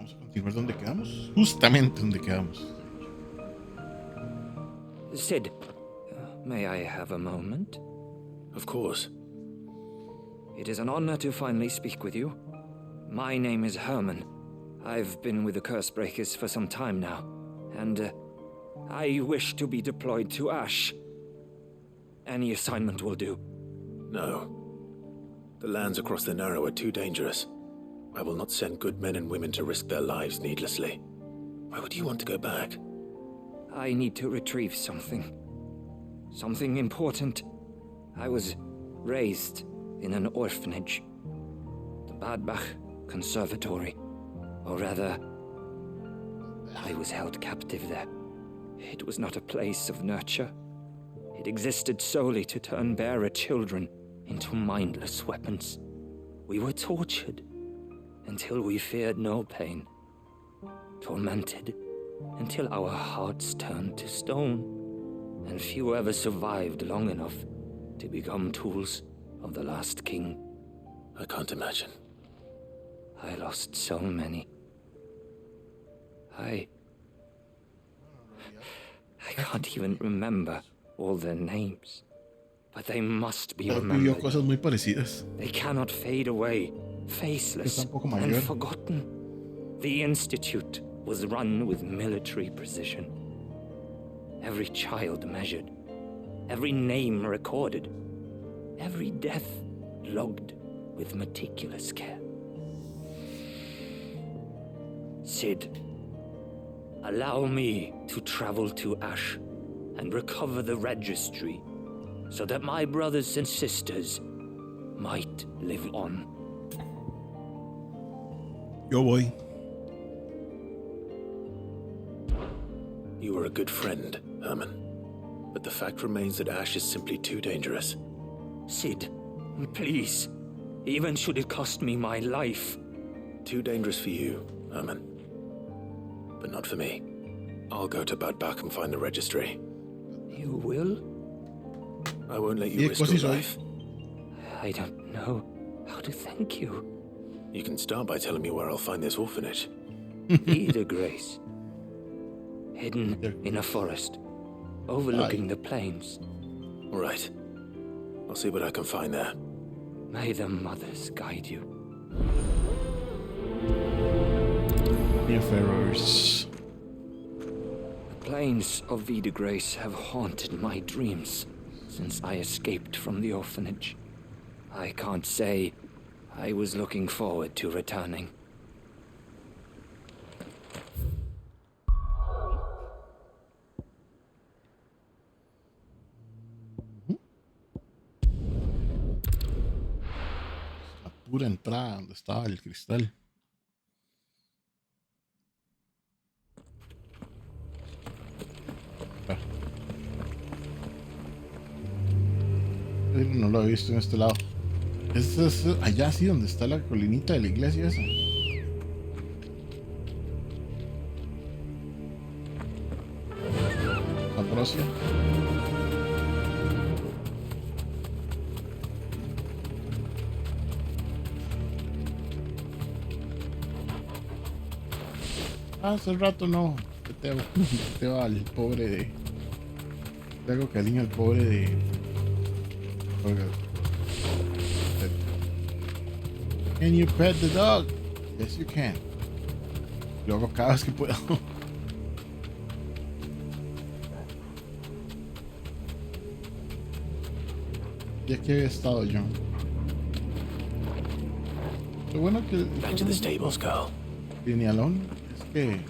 vamos a continuar donde quedamos. Justamente donde quedamos. Sid, may I have a moment? Of course. It is an honor to finally speak with you. My name is Herman. I've been with the Cursebreakers for some time now, and I wish to be deployed to Ash. Any assignment will do. No. The lands across the Narrow are too dangerous. I will not send good men and women to risk their lives needlessly. Why would you want to go back? I need to retrieve something. Something important. I was raised in an orphanage. The Badbach Conservatory. Or rather, I was held captive there. It was not a place of nurture. It existed solely to turn bearer children into mindless weapons. We were tortured until we feared no pain. Tormented until our hearts turned to stone. And few ever survived long enough to become tools of the last king. I can't imagine. I lost so many. I can't even remember all their names. But they must be Vivió remembered. cosas muy parecidas. They cannot fade away, faceless Está un poco and mayor. forgotten. The Institute was run with military precision. Every child measured, every name recorded, every death logged with meticulous care. Sid, allow me to travel to Ash and recover the registry so that my brothers and sisters might live on. Yo voy. You were a good friend, Herman. But the fact remains that Ash is simply too dangerous. Sid, please, even should it cost me my life. Too dangerous for you, Herman. But not for me. I'll go to Badbach and find the registry. You will? I won't let you Yeah, risk così your soy. life. I don't know how to thank you. You can start by telling me where I'll find this orphanage. Either Grace. Hidden in a forest, overlooking the plains. All right. I'll see what I can find there. May the mothers guide you. Wayfarers. The plains of Vida Grace have haunted my dreams since I escaped from the orphanage. I can't say I was looking forward to returning. La pura entrada donde estaba el cristal. Ah. No lo he visto en este lado. Es allá sí donde está la colinita de la iglesia esa. Ambrosia. Hace rato no. Te va al pobre de. Le hago cariño al pobre de. Oiga. Can you pet the dog? Yes, you can. Lo hago cada vez que puedo. Y aquí había estado yo. Lo bueno que. Back to the stables, girl. Linealón es que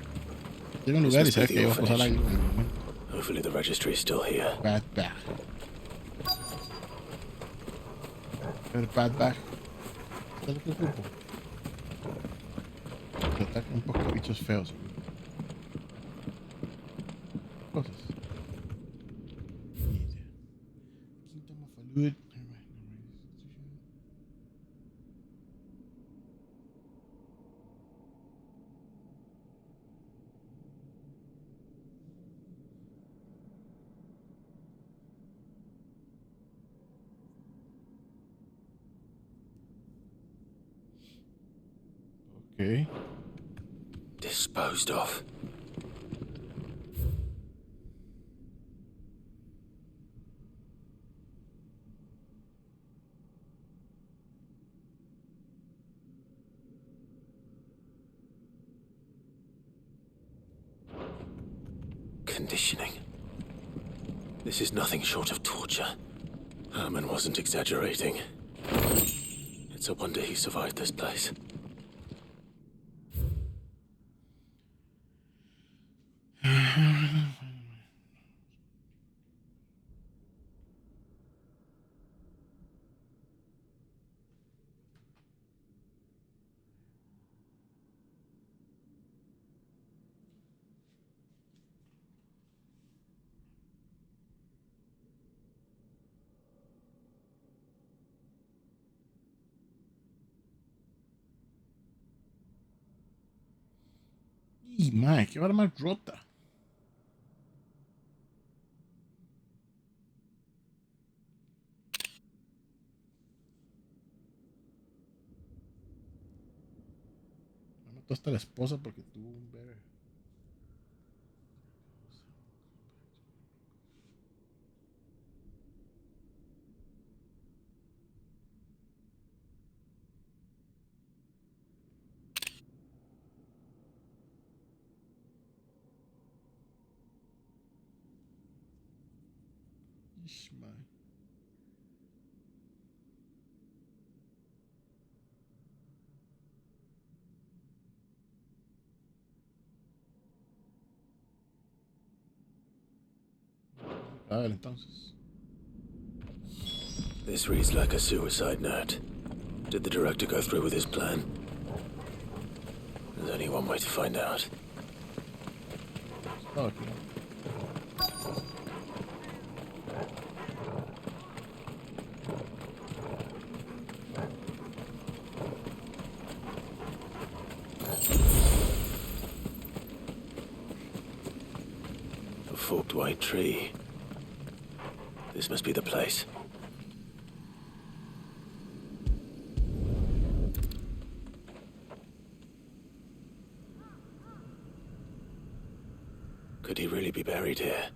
llega un lugar y sabe que va a pasar algo en el momento. Hopefully the registry is still here. Bad bag. Pero bad bag. ¿Qué es lo que ocupo? Que ataca un poco bichos feos. Cosas. Kingdom of Alud. Ok. disposed of. Conditioning. This is nothing short of torture. Herman wasn't exaggerating. It's a wonder he survived this place. Y mae, qué vara más rota. Me mató hasta la esposa porque tuvo un bebé. Ish, mae. A ver, entonces. This reads like a suicide note. Did the director go through with his plan? There's only one way to find out. Oh, okay. A forked white tree. This must be the place. Could he really be buried here?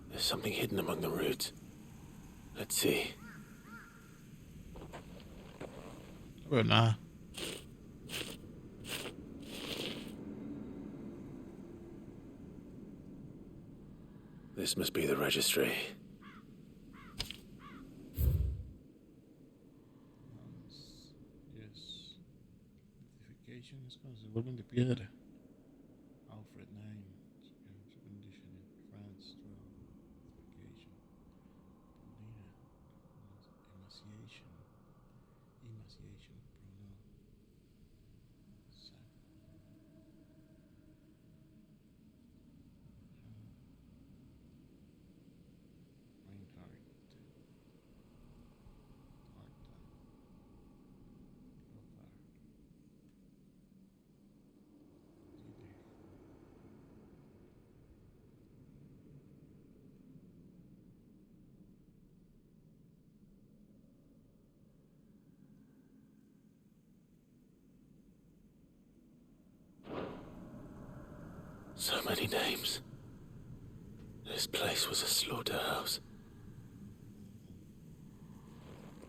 There's something hidden among the roots. Let's see. Well, nah. This must be the registry. Yes. Identification es cuando se vuelven de piedra. Alfred 9. Condition in France 12. Identification. Emaciation. Emaciation. Pronoun. So many names. This place was a slaughterhouse.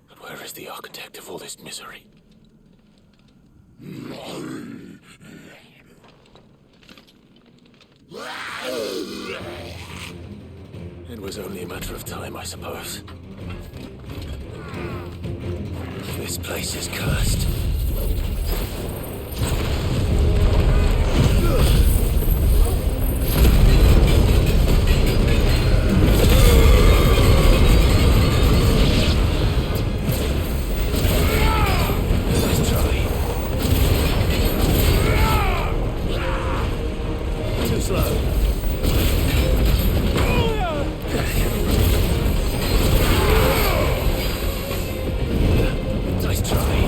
But where is the architect of all this misery? It was only a matter of time, I suppose. This place is cursed. Let's try. Too slow. Nice try.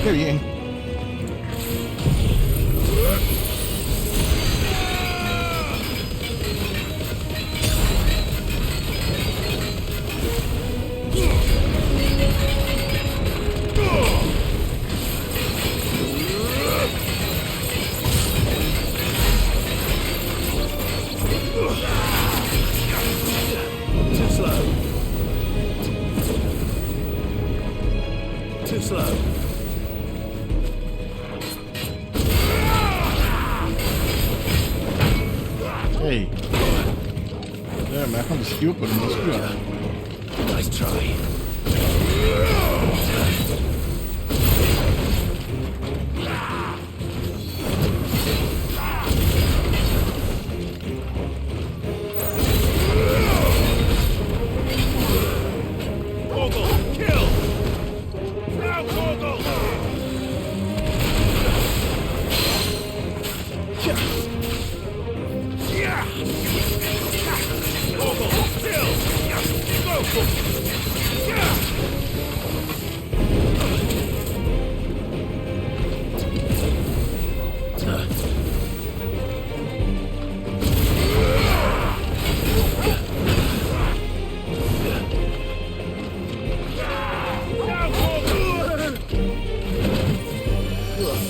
Qué bien. Too slow. Too slow. Hey. Ja, me dejan de skill, pero no skill. Nice try.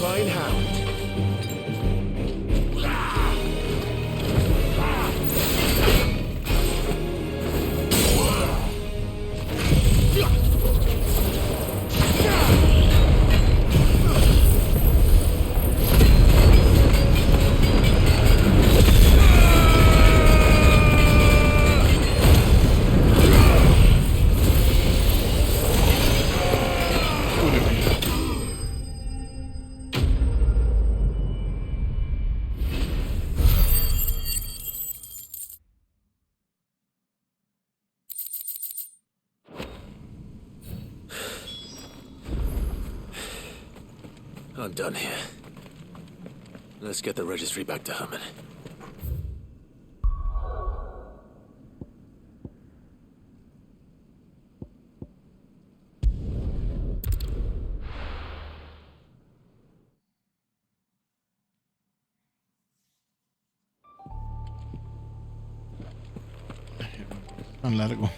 Fine hound. I'm done here. Let's get the registry back to Herman. Tan largo.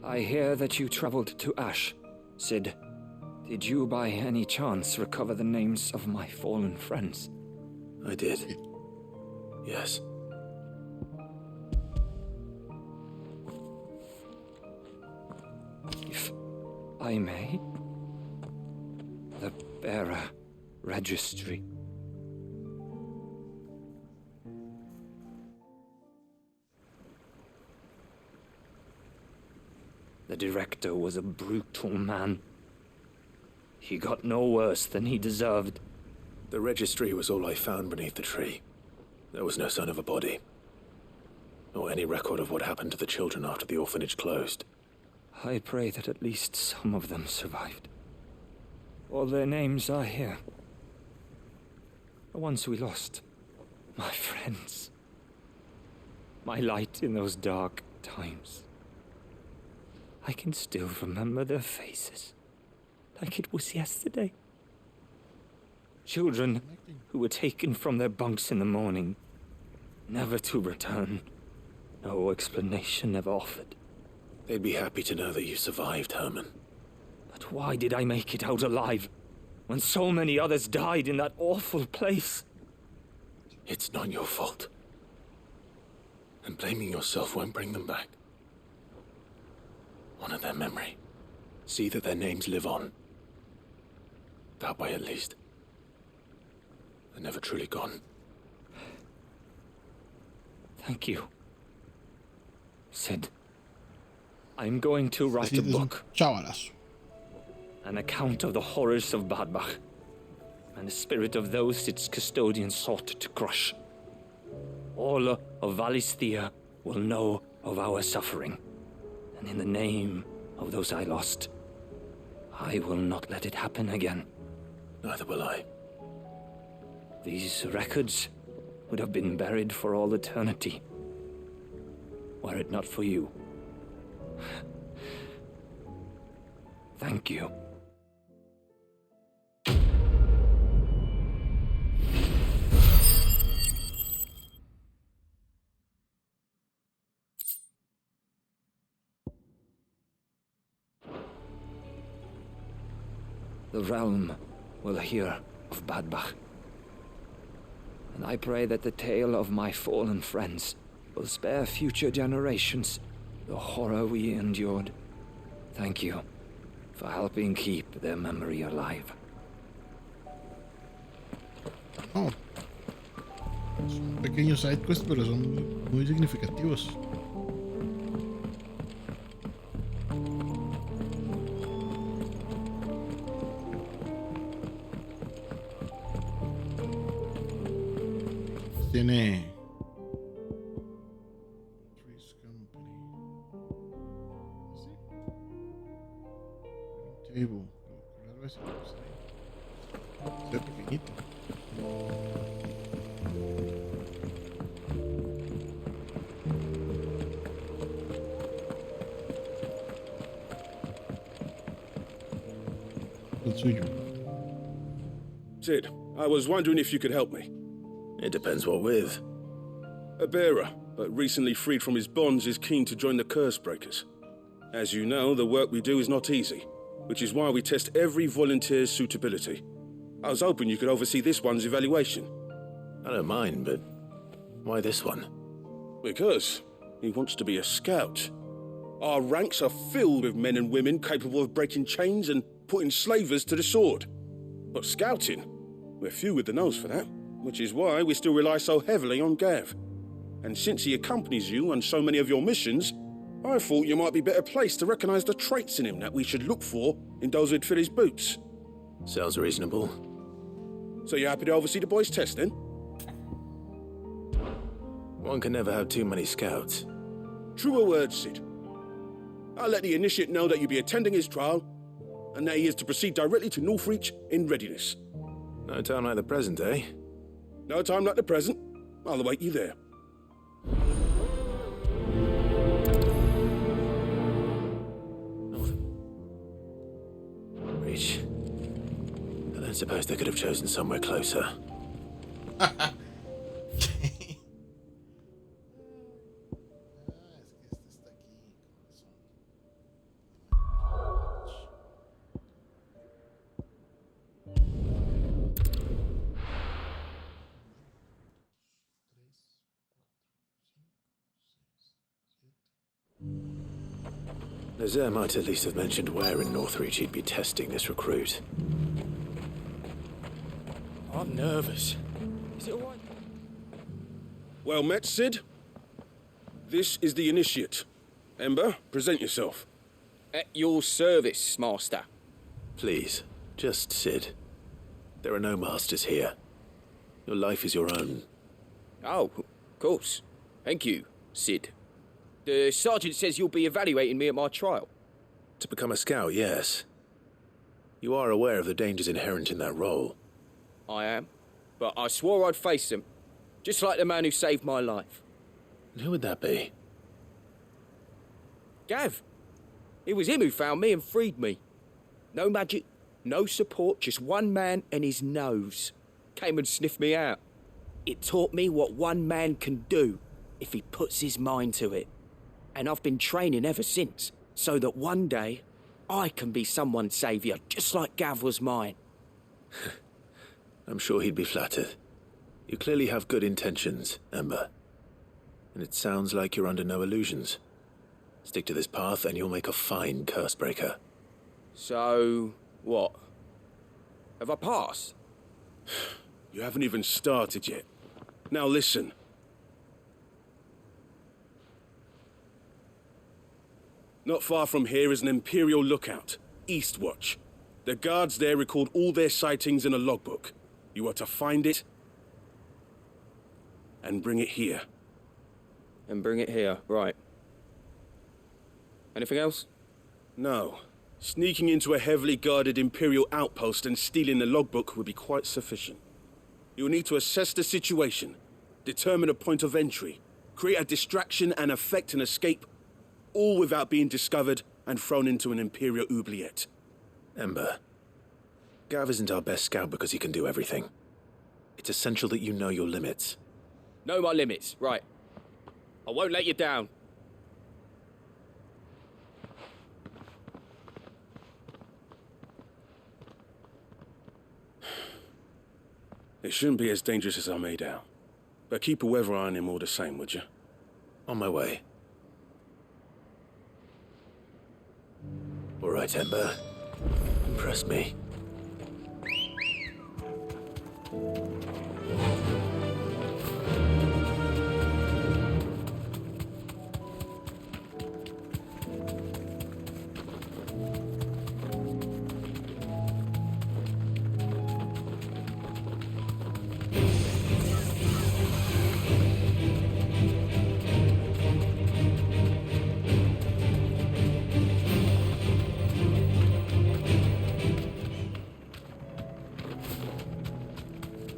I hear that you traveled to Ash, Sid. Did you by any chance recover the names of my fallen friends? I did. Yes. If I may? The bearer registry. The director was a brutal man. He got no worse than he deserved. The registry was all I found beneath the tree. There was no sign of a body. Or any record of what happened to the children after the orphanage closed. I pray that at least some of them survived. All their names are here. The ones we lost. My friends. My light in those dark times. I can still remember their faces, like it was yesterday. Children who were taken from their bunks in the morning, never to return. No explanation ever offered. They'd be happy to know that you survived, Herman. But why did I make it out alive, when so many others died in that awful place? It's not your fault. And blaming yourself won't bring them back. Honor their memory. See that their names live on. That way, at least. They're never truly gone. Thank you. Sid, I'm going to write a book. Chavalazo. An account of the horrors of Badbach, and the spirit of those its custodians sought to crush. All of Valisthea will know of our suffering, and in the name of those I lost, I will not let it happen again. Neither will I. These records would have been buried for all eternity, were it not for you. Thank you. The realm will hear of Badbach, and I pray that the tale of my fallen friends will spare future generations the horror we endured. Thank you for helping keep their memory alive. Oh. Son pequeños sidequests, pero son muy significativos. Tiene Trees Company. ¿Sí? Table. Algo así. Se ve pequeñito. El suyo. Sid, I was wondering if you could help me. It depends what with. A bearer, but recently freed from his bonds, is keen to join the Curse Breakers. As you know, the work we do is not easy, which is why we test every volunteer's suitability. I was hoping you could oversee this one's evaluation. I don't mind, but why this one? Because he wants to be a scout. Our ranks are filled with men and women capable of breaking chains and putting slavers to the sword. But scouting, we're few with the nose for that, which is why we still rely so heavily on Gav. And since he accompanies you on so many of your missions, I thought you might be better placed to recognize the traits in him that we should look for in those who'd fill his boots. Sounds reasonable. So you're happy to oversee the boys' test, then? One can never have too many scouts. Truer words, Sid. I'll let the initiate know that you'll be attending his trial, and that he is to proceed directly to Northreach in readiness. No time like the present, eh? No time like the present. I'll await you there. Reach. I don't suppose they could have chosen somewhere closer. Nazaire might at least have mentioned where in Northreach he'd be testing this recruit. I'm nervous. Is it all right? Well met, Sid. This is the initiate. Ember, present yourself. At your service, Master. Please, just Sid. There are no masters here. Your life is your own. Oh, of course. Thank you, Sid. The sergeant says you'll be evaluating me at my trial. To become a scout, yes. You are aware of the dangers inherent in that role. I am. But I swore I'd face them. Just like the man who saved my life. Who would that be? Gav. It was him who found me and freed me. No magic, no support, just one man and his nose. Came and sniffed me out. It taught me what one man can do. if he puts his mind to it. And I've been training ever since, so that one day I can be someone's saviour, just like Gav was mine. I'm sure he'd be flattered. You clearly have good intentions, Ember. And it sounds like you're under no illusions. Stick to this path and you'll make a fine cursebreaker. So, what? Have I passed? You haven't even started yet. Now listen. Not far from here is an Imperial lookout, Eastwatch. The guards there record all their sightings in a logbook. You are to find it and bring it here. And bring it here, right. Anything else? No. Sneaking into a heavily guarded Imperial outpost and stealing the logbook would be quite sufficient. You'll need to assess the situation, determine a point of entry, create a distraction and effect an escape, all without being discovered and thrown into an Imperial oubliette. Ember, Gav isn't our best scout because he can do everything. It's essential that you know your limits. Know my limits, right. I won't let you down. It shouldn't be as dangerous as I made out. But keep a weather eye on him all the same, would you? On my way. All right, Ember. Impress me.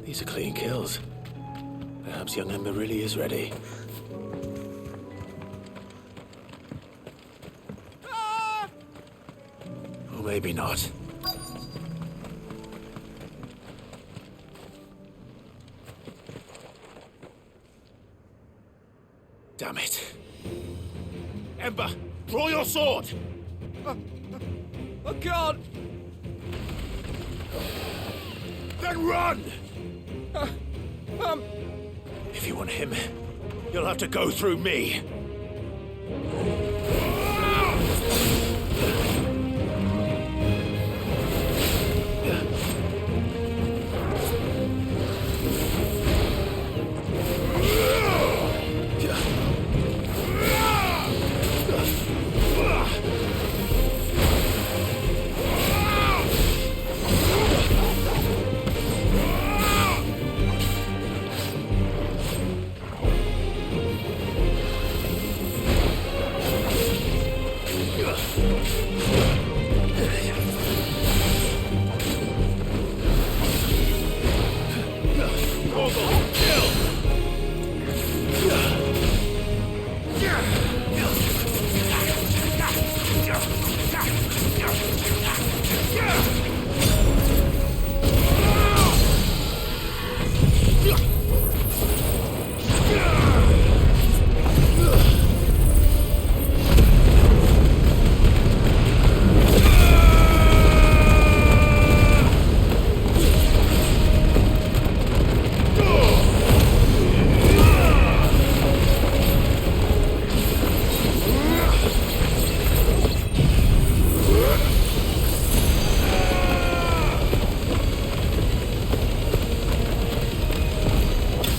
These are clean kills. Perhaps young Ember really is ready. Or maybe not. Damn it. Ember, draw your sword! I can't! Then run! Um, If you want him, you'll have to go through me.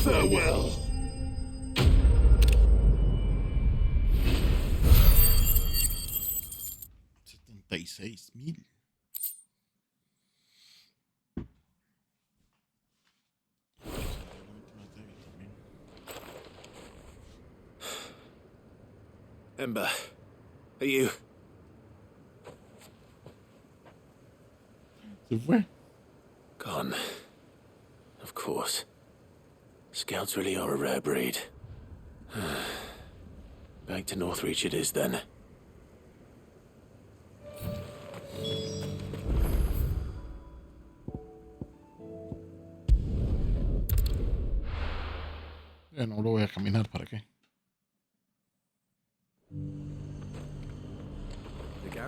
Farewell. 76,000. Ember, are you... Se fue. Gone. Of course. Scouts really are a rare breed. Back to Northreach it is then. Ya no lo voy a caminar, ¿para qué?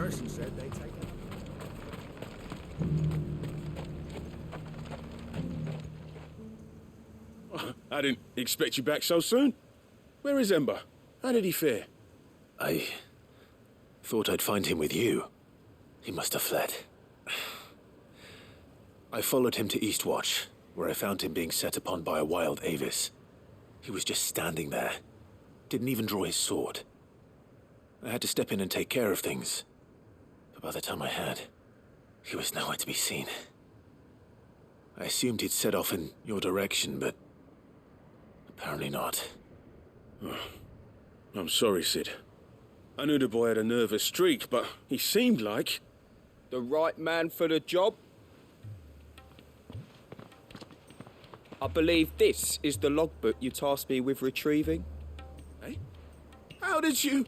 person said they take it. I didn't expect you back so soon. Where is Ember? How did he fare? I thought I'd find him with you. He must have fled. I followed him to Eastwatch, where I found him being set upon by a wild Avis. He was just standing there. Didn't even draw his sword. I had to step in and take care of things. But by the time I had, he was nowhere to be seen. I assumed he'd set off in your direction, but apparently not. I'm sorry, Sid. I knew the boy had a nervous streak, but he seemed like... The right man for the job? I believe this is the logbook you tasked me with retrieving. Eh? How did you...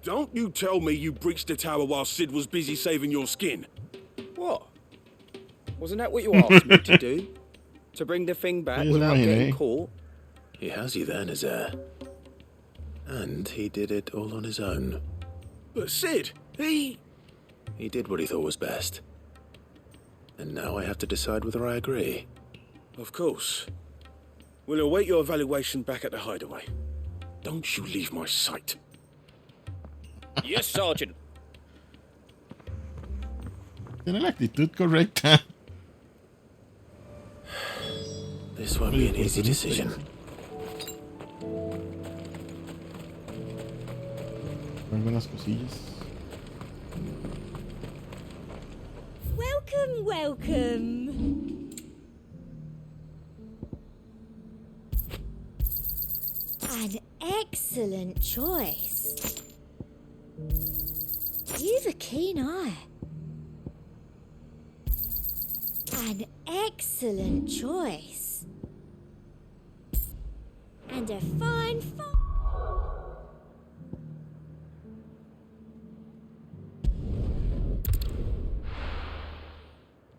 Don't you tell me you breached the tower while Sid was busy saving your skin. What? Wasn't that what you asked me to do? To bring the thing back He's without right, getting eh? caught? He has you there, Nazaire. And he did it all on his own. But Sid, he did what he thought was best. And now I have to decide whether I agree. Of course. We'll await your evaluation back at the hideaway. Don't you leave my sight. Yes, Sergeant. Tiene la actitud correcta. This won't be an easy decision. Algunas cosillas. Welcome, welcome. An excellent choice. You've a keen eye. An excellent choice. And a fine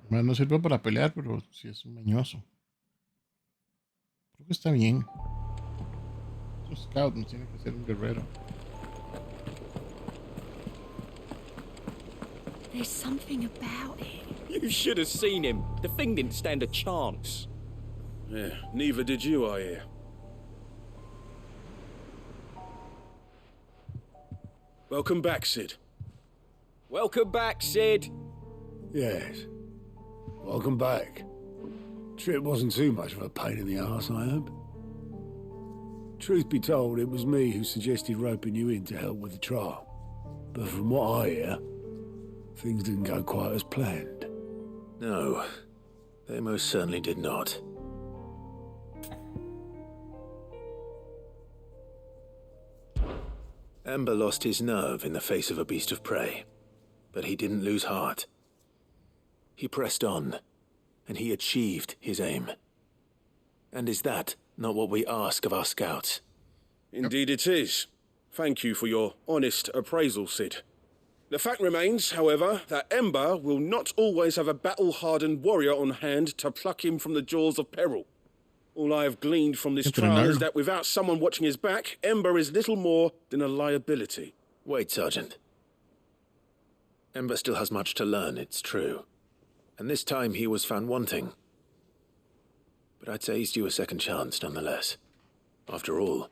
Bueno, no sirve para pelear, pero sí es un mañoso. Creo que está bien. Es un scout, no tiene que ser un guerrero. There's something about it. You should have seen him. The thing didn't stand a chance. Yeah, neither did you, I hear. Welcome back, Sid. Welcome back, Sid. Yes. Welcome back. Trip wasn't too much of a pain in the arse, I hope. Truth be told, it was me who suggested roping you in to help with the trial. But from what I hear, things didn't go quite as planned. No, they most certainly did not. Ember lost his nerve in the face of a beast of prey, but he didn't lose heart. He pressed on, and he achieved his aim. And is that not what we ask of our scouts? Indeed it is. Thank you for your honest appraisal, Sid. The fact remains, however, that Ember will not always have a battle-hardened warrior on hand to pluck him from the jaws of peril. All I have gleaned from this trial is that without someone watching his back, Ember is little more than a liability. Wait, Sergeant. Ember still has much to learn, it's true. And this time he was found wanting. But I'd say he's due a second chance, nonetheless. After all,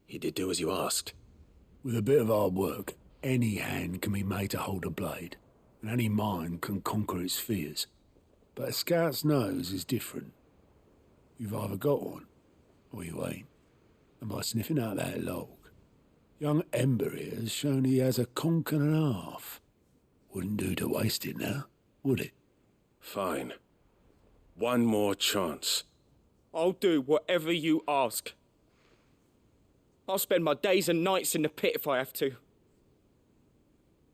he did do as you asked. With a bit of hard work, any hand can be made to hold a blade, and any mind can conquer its fears. But a scout's nose is different. You've either got one, or you ain't. And by sniffing out that log, young Ember here has shown he has a conk and a half. Wouldn't do to waste it now, would it? Fine. One more chance. I'll do whatever you ask. I'll spend my days and nights in the pit if I have to.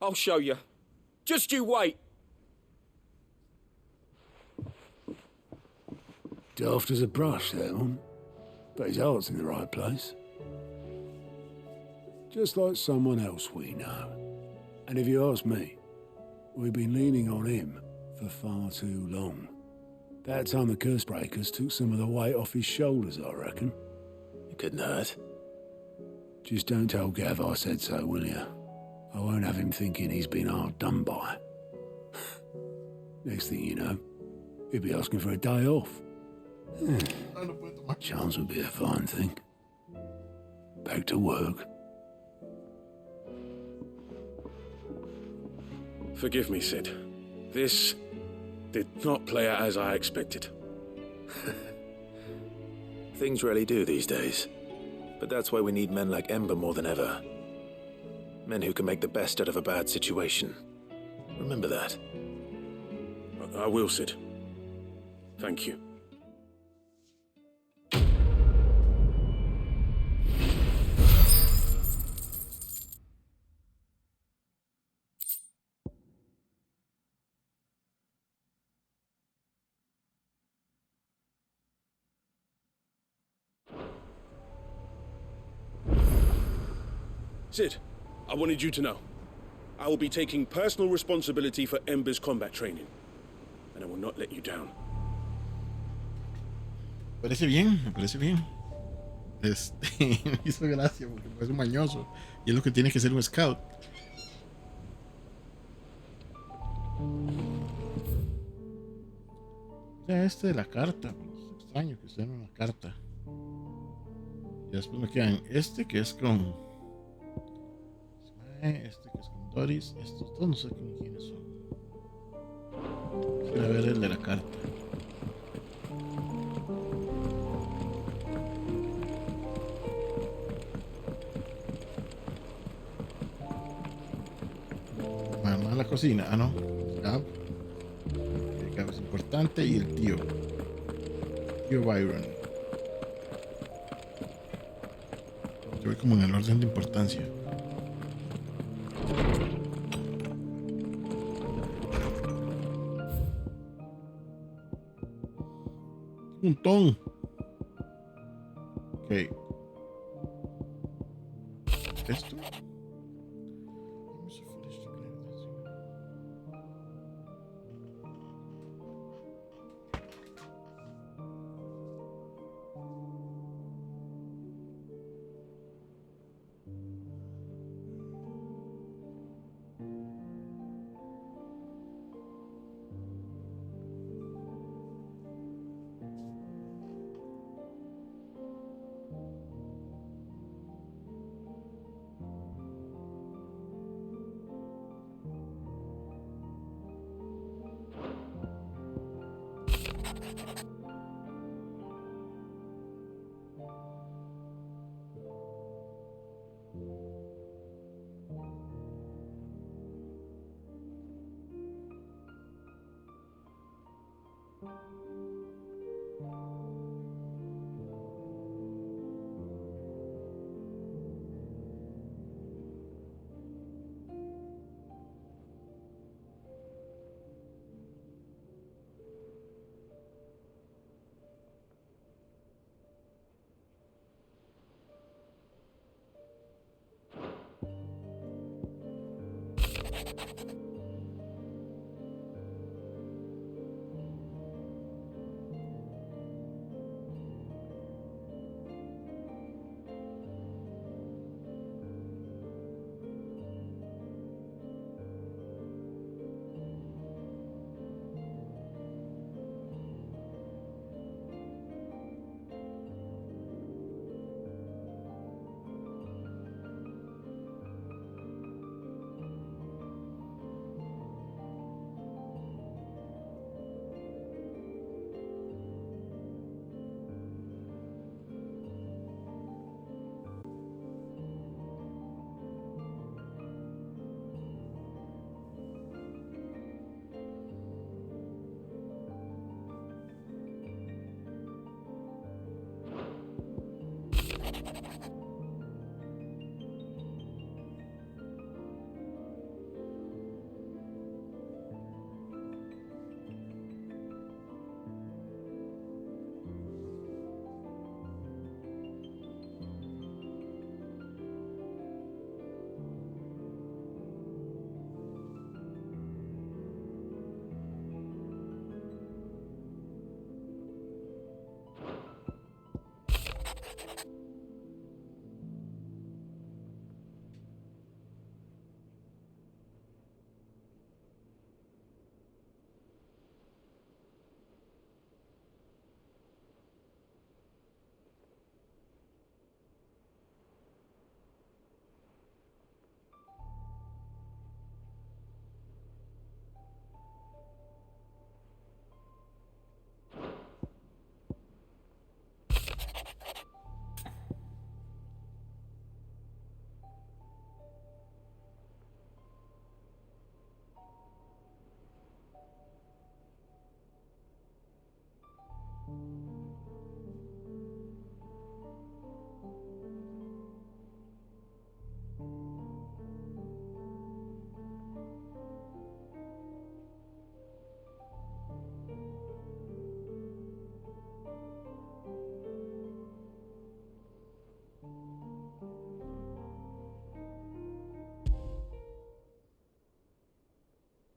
I'll show you. Just you wait. Daft as a brush, that one. But his heart's in the right place. Just like someone else we know. And if you ask me, we've been leaning on him for far too long. That time the Cursebreakers took some of the weight off his shoulders, I reckon. It couldn't hurt. Just don't tell Gav I said so, will you? I won't have him thinking he's been hard done by. Next thing you know, he'll be asking for a day off. Chance would be a fine thing. Back to work. Forgive me, Sid. This did not play out as I expected. Things rarely do these days. But that's why we need men like Ember more than ever. Men who can make the best out of a bad situation. Remember that. I will, Sid. Thank you. Sid, I wanted you to know. I will be taking personal responsibility for Ember's combat training. And I will not let you down. Me parece bien, me parece bien. Me hizo gracia porque es un mañoso. Y es lo que tiene que ser un scout. Mira este de la carta. Es extraño que esté en una carta. Y después me quedan este que es con este que es con Doris. Estos dos no sé quiénes son. Quisiera ver el de la carta. Mamá en la cocina. Ah, no. Gab. Gab es importante. Y el tío. Tío Byron. Yo voy como en el orden de importancia. Un montón. Ok. Esto.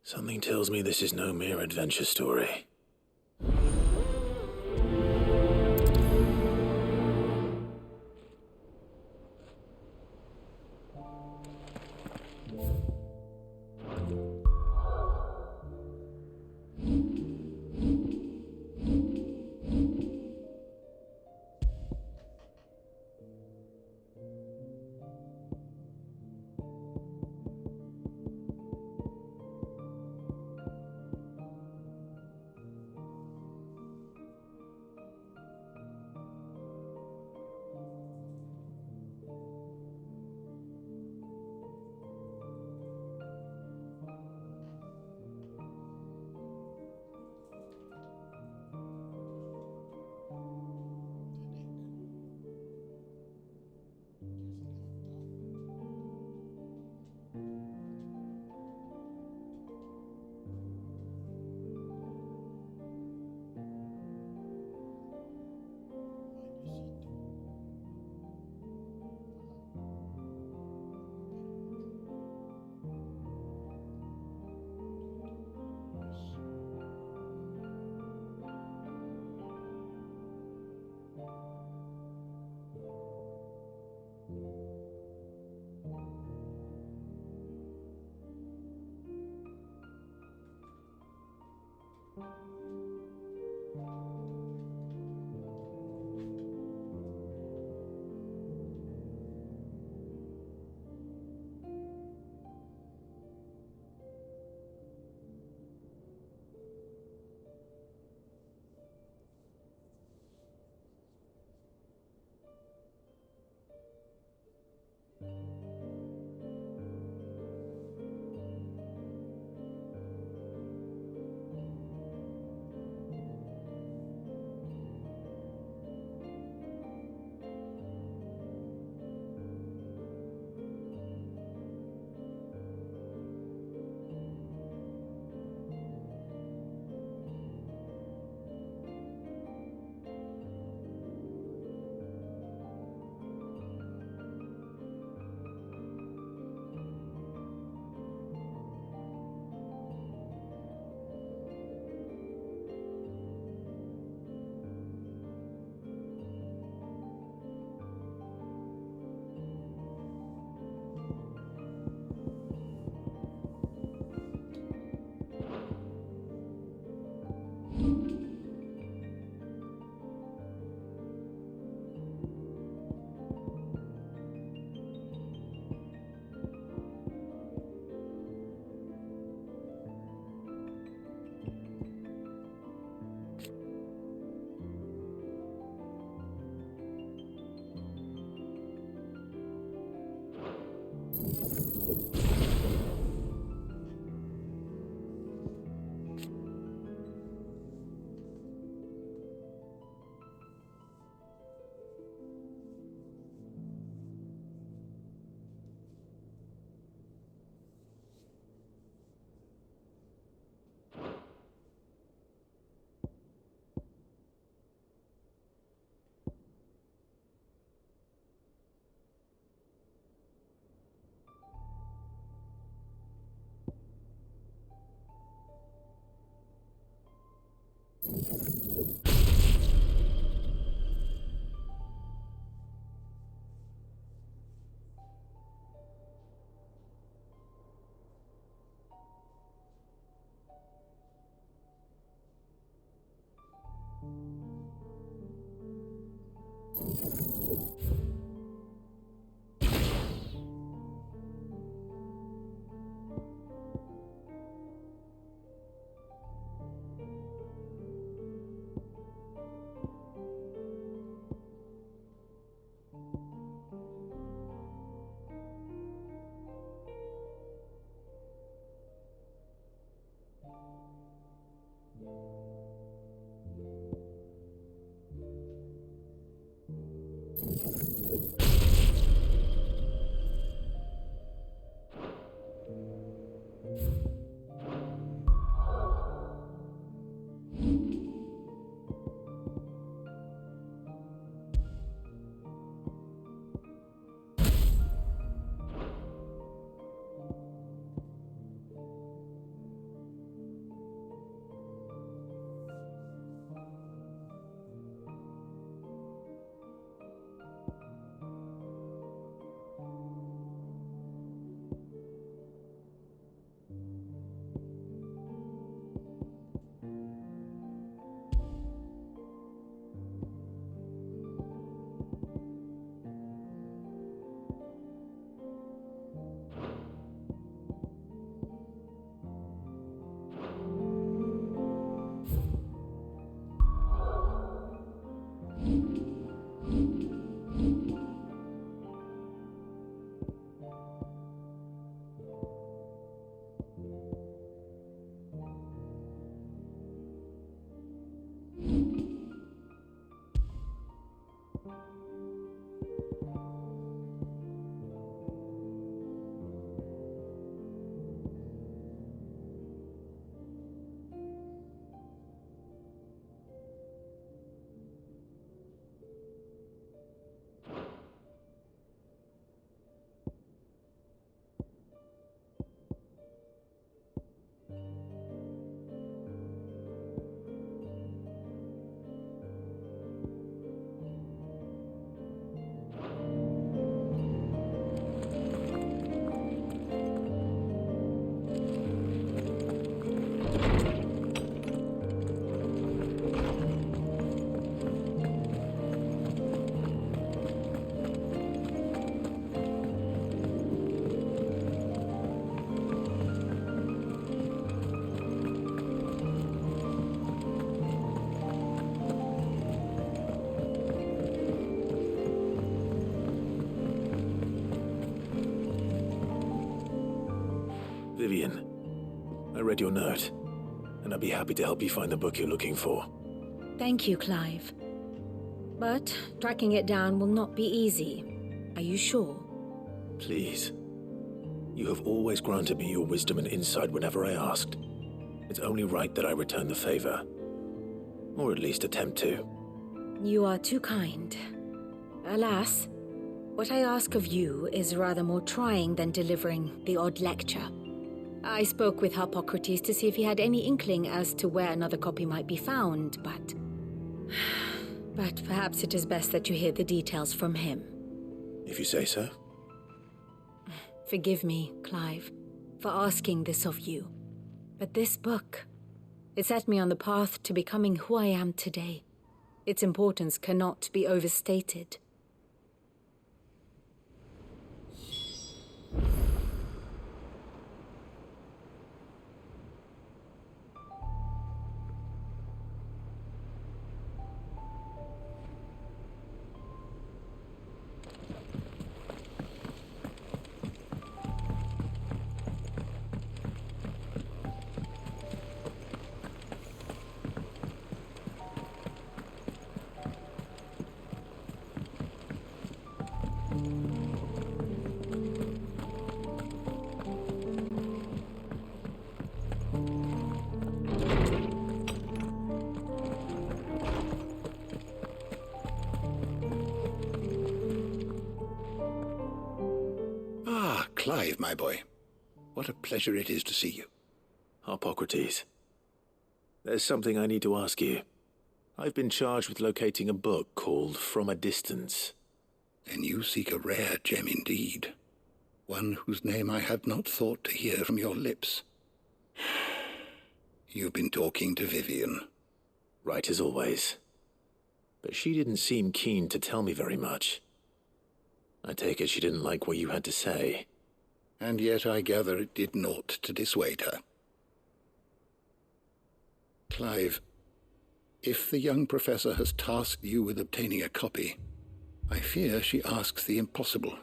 Something tells me this is no mere adventure story. Vivian, I read your note, and I'd be happy to help you find the book you're looking for. Thank you, Clive. But tracking it down will not be easy. Are you sure? Please. You have always granted me your wisdom and insight whenever I asked. It's only right that I return the favor. Or at least attempt to. You are too kind. Alas, what I ask of you is rather more trying than delivering the odd lecture. I spoke with Hippocrates to see if he had any inkling as to where another copy might be found, but perhaps it is best that you hear the details from him. If you say so. Forgive me, Clive, for asking this of you. But this book, it set me on the path to becoming who I am today. Its importance cannot be overstated. Clive, my boy. What a pleasure it is to see you. Hippocrates. There's something I need to ask you. I've been charged with locating a book called From a Distance. Then you seek a rare gem indeed. One whose name I had not thought to hear from your lips. You've been talking to Vivian. Right as always. But she didn't seem keen to tell me very much. I take it she didn't like what you had to say. And yet I gather it did naught to dissuade her. Clive, if the young professor has tasked you with obtaining a copy, I fear she asks the impossible.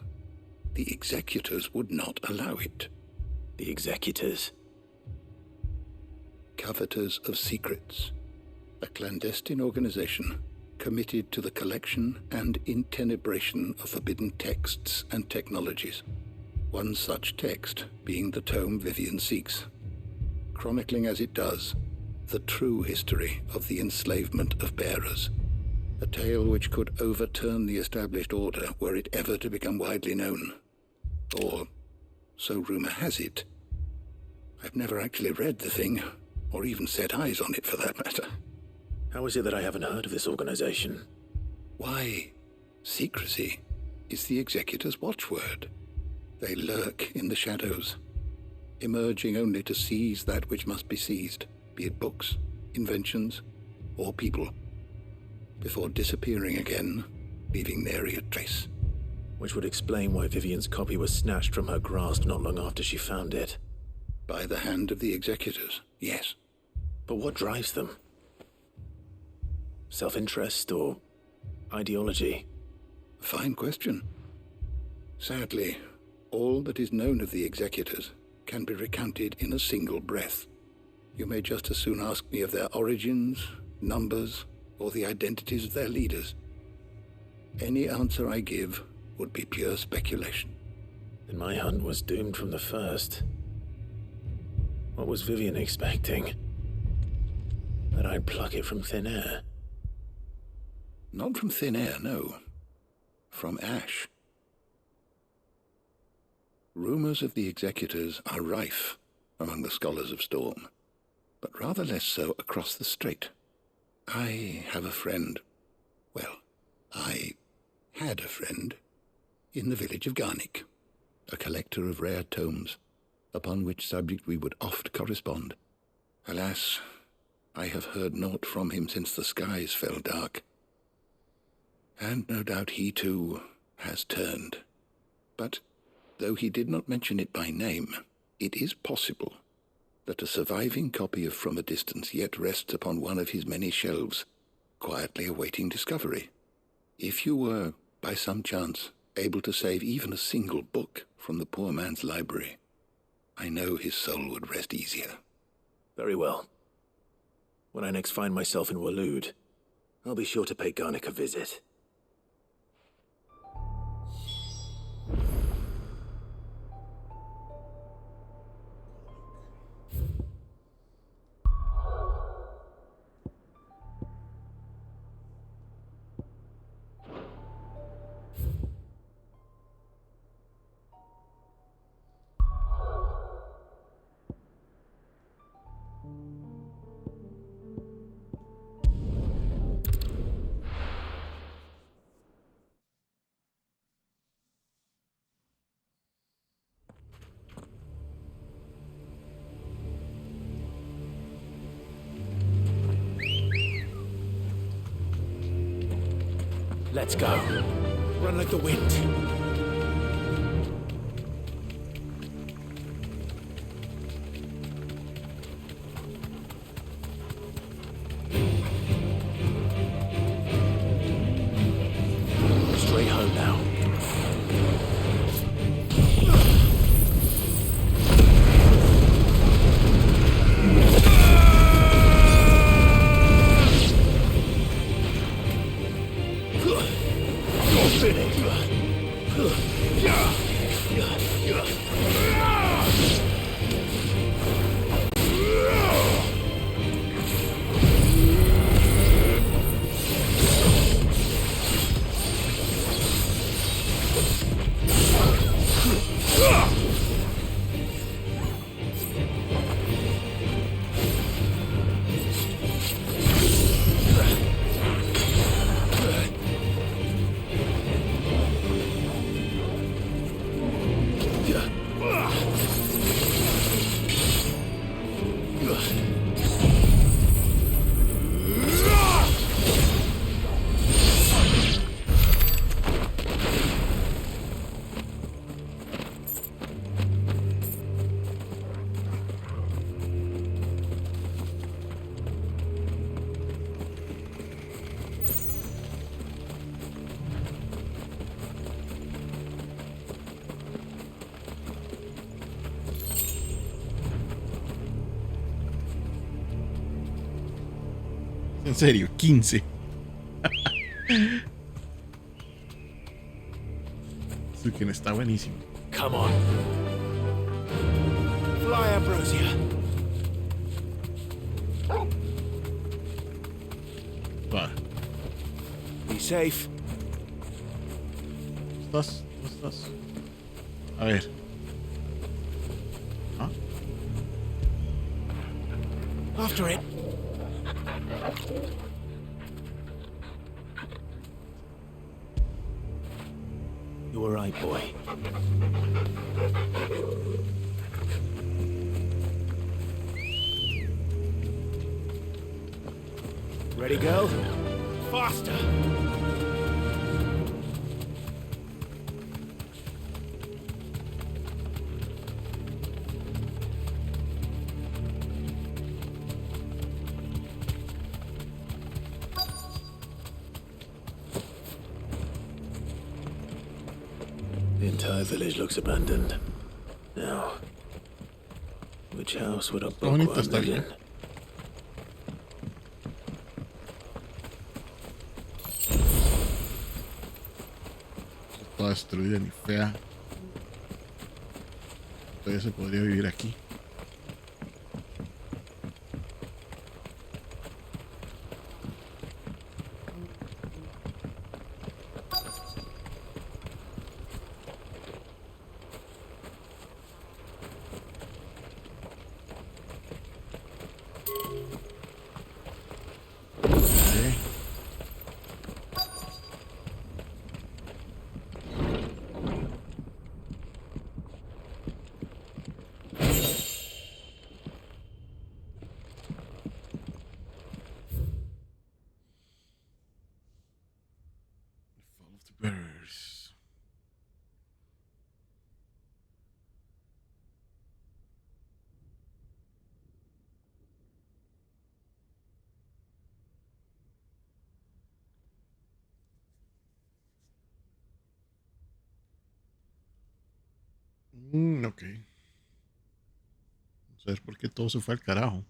The executors would not allow it. The executors? Coveters of Secrets, a clandestine organization committed to the collection and intenebration of forbidden texts and technologies. One such text being the tome Vivian seeks, chronicling as it does the true history of the enslavement of bearers, a tale which could overturn the established order were it ever to become widely known. Or, so rumor has it. I've never actually read the thing, or even set eyes on it for that matter. How is it that I haven't heard of this organization? Why, secrecy is the executor's watchword. They lurk in the shadows, emerging only to seize that which must be seized, be it books, inventions, or people, before disappearing again, leaving nary a trace. Which would explain why Vivian's copy was snatched from her grasp not long after she found it. By the hand of the executors, yes. But what drives them? Self-interest or ideology? A fine question. Sadly, all that is known of the executors can be recounted in a single breath. You may just as soon ask me of their origins, numbers, or the identities of their leaders. Any answer I give would be pure speculation. Then my hunt was doomed from the first. What was Vivian expecting? That I'd pluck it from thin air? Not from thin air, no. From ash. Rumors of the executors are rife among the scholars of Storm, but rather less so across the strait. I have a friend. Well, I had a friend in the village of Garnick, a collector of rare tomes, upon which subject we would oft correspond. Alas, I have heard naught from him since the skies fell dark. And no doubt he, too, has turned. But, though he did not mention it by name, it is possible that a surviving copy of From a Distance yet rests upon one of his many shelves, quietly awaiting discovery. If you were, by some chance, able to save even a single book from the poor man's library, I know his soul would rest easier. Very well. When I next find myself in Waloed, I'll be sure to pay Garnick a visit. Let's go. Run like the wind. Straight home now. En serio, 15. Suken está buenísimo. Come on. Fly, Ambrosia. Va. Be safe. ¿Estás? ¿Dónde estás? A ver. ¿Ah? After it. You were right, boy. Ready, girl? Faster! The entire village looks abandoned. Now, which house would a bonito bookworm está live bien. in? Toda destruida ni fea. Todavía se podría vivir aquí. Bears. Ok. saber por qué todo se fue al carajo.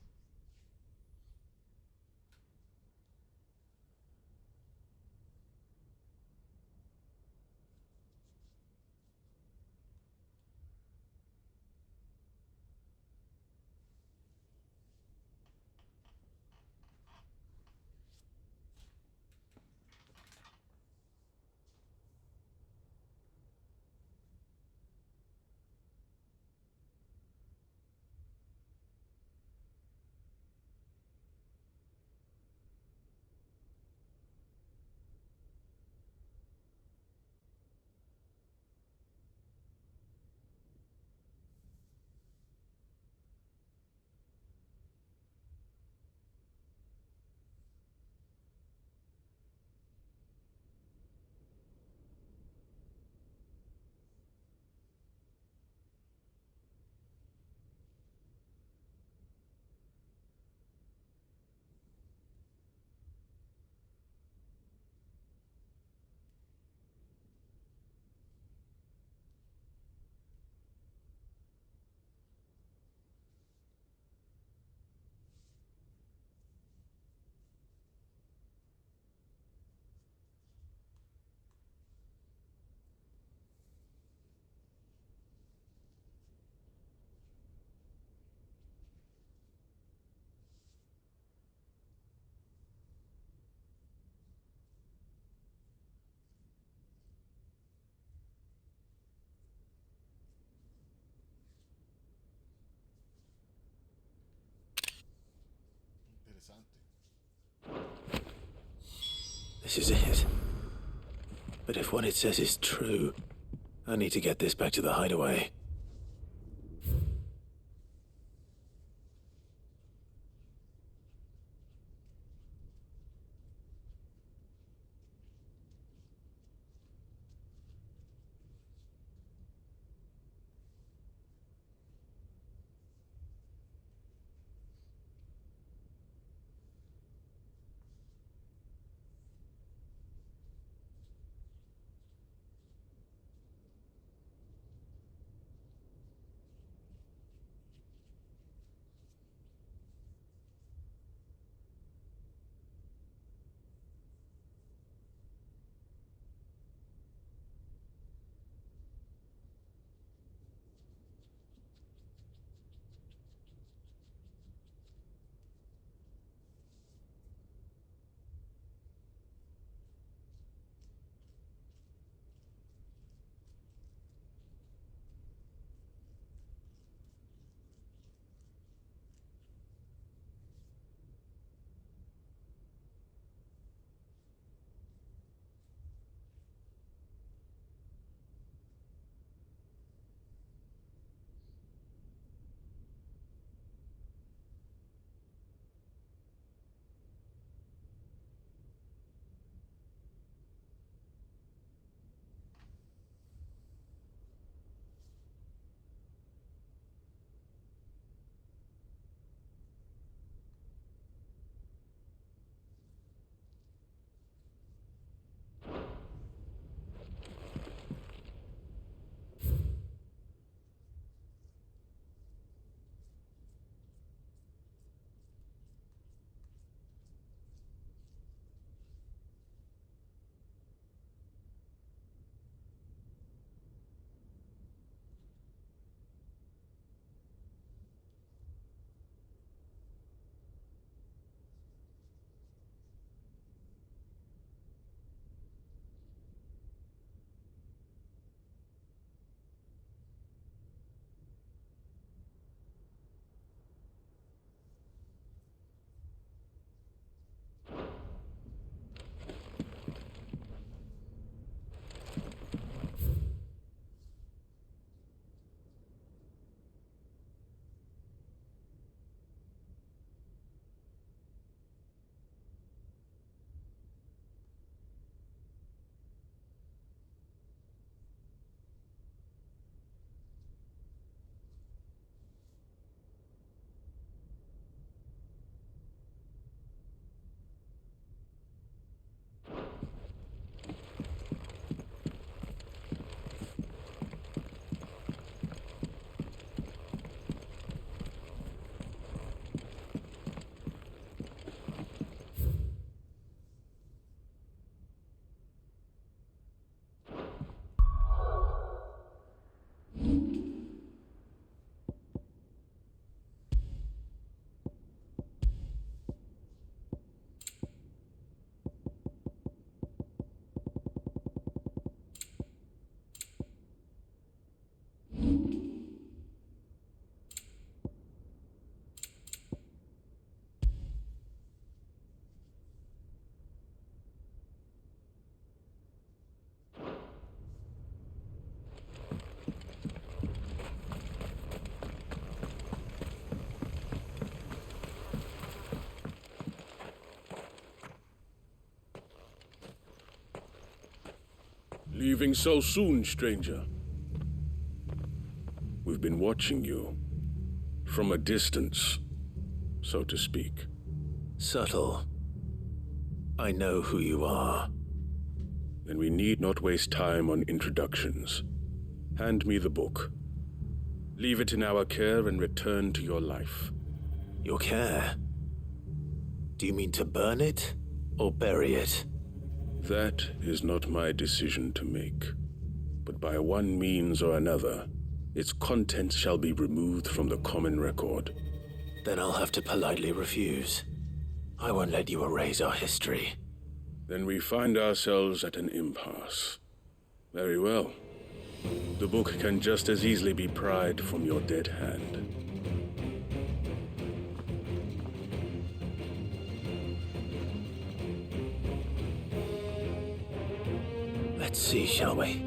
This is it. But if what it says is true, I need to get this back to the hideaway. Leaving so soon, stranger? We've been watching you. From a distance, so to speak. Subtle. I know who you are. Then we need not waste time on introductions. Hand me the book. Leave it in our care and return to your life. Your care? Do you mean to burn it, or bury it? That is not my decision to make. But by one means or another, its contents shall be removed from the common record. Then I'll have to politely refuse. I won't let you erase our history. Then we find ourselves at an impasse. Very well. The book can just as easily be pried from your dead hand. Let's see, shall we?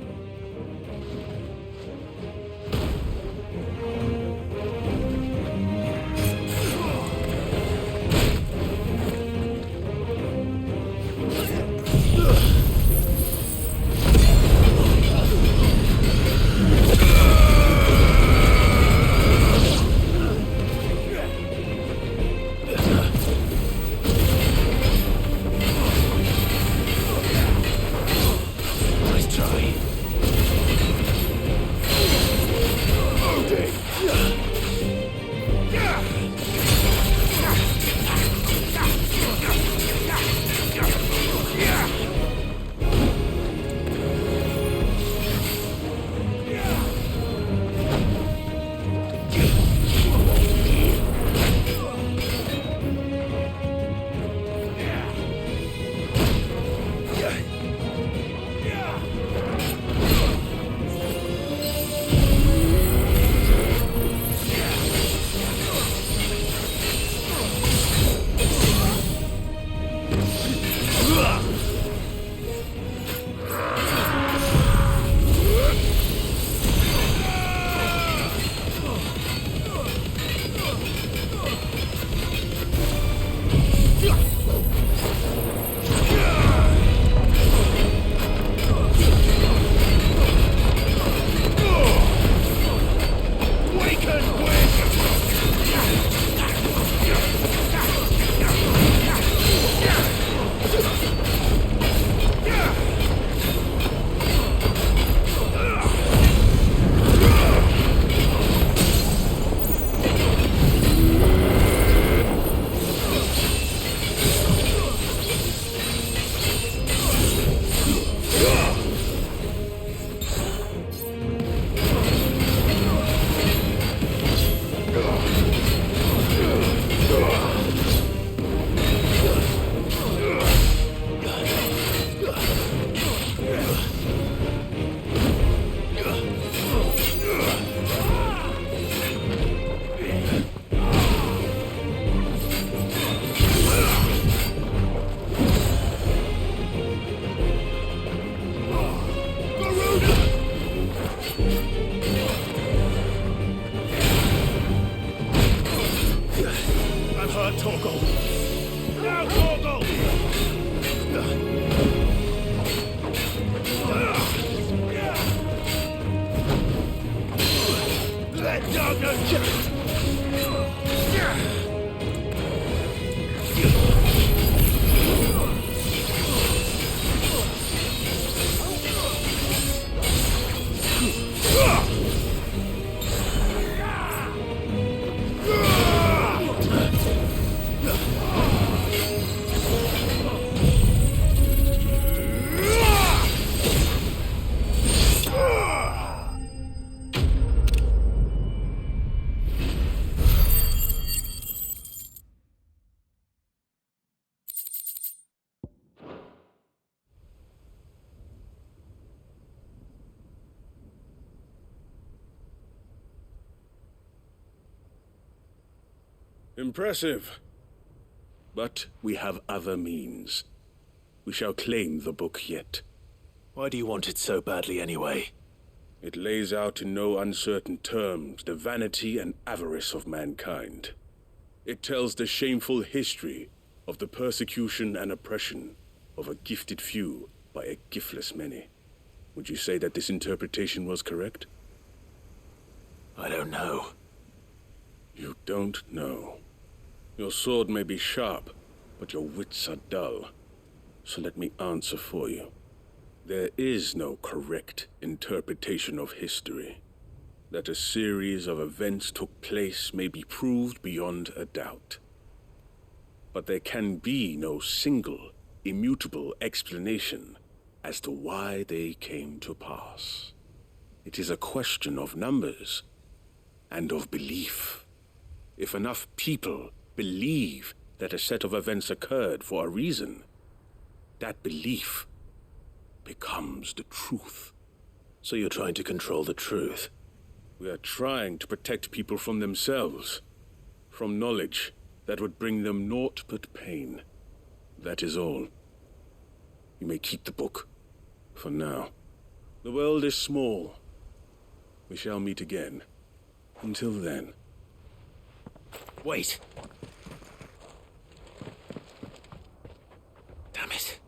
Nice try. Impressive. But we have other means. We shall claim the book yet. Why do you want it so badly anyway? It lays out in no uncertain terms the vanity and avarice of mankind. It tells the shameful history of the persecution and oppression of a gifted few by a giftless many. Would you say that this interpretation was correct? I don't know. You don't know. Your sword may be sharp, but your wits are dull. So let me answer for you. There is no correct interpretation of history. That a series of events took place may be proved beyond a doubt. But there can be no single, immutable explanation as to why they came to pass. It is a question of numbers and of belief. If enough people believe that a set of events occurred for a reason, that belief becomes the truth. So you're trying to control the truth? We are trying to protect people from themselves, from knowledge that would bring them naught but pain. That is all. You may keep the book, for now. The world is small. We shall meet again. Until then. Wait! Damn it.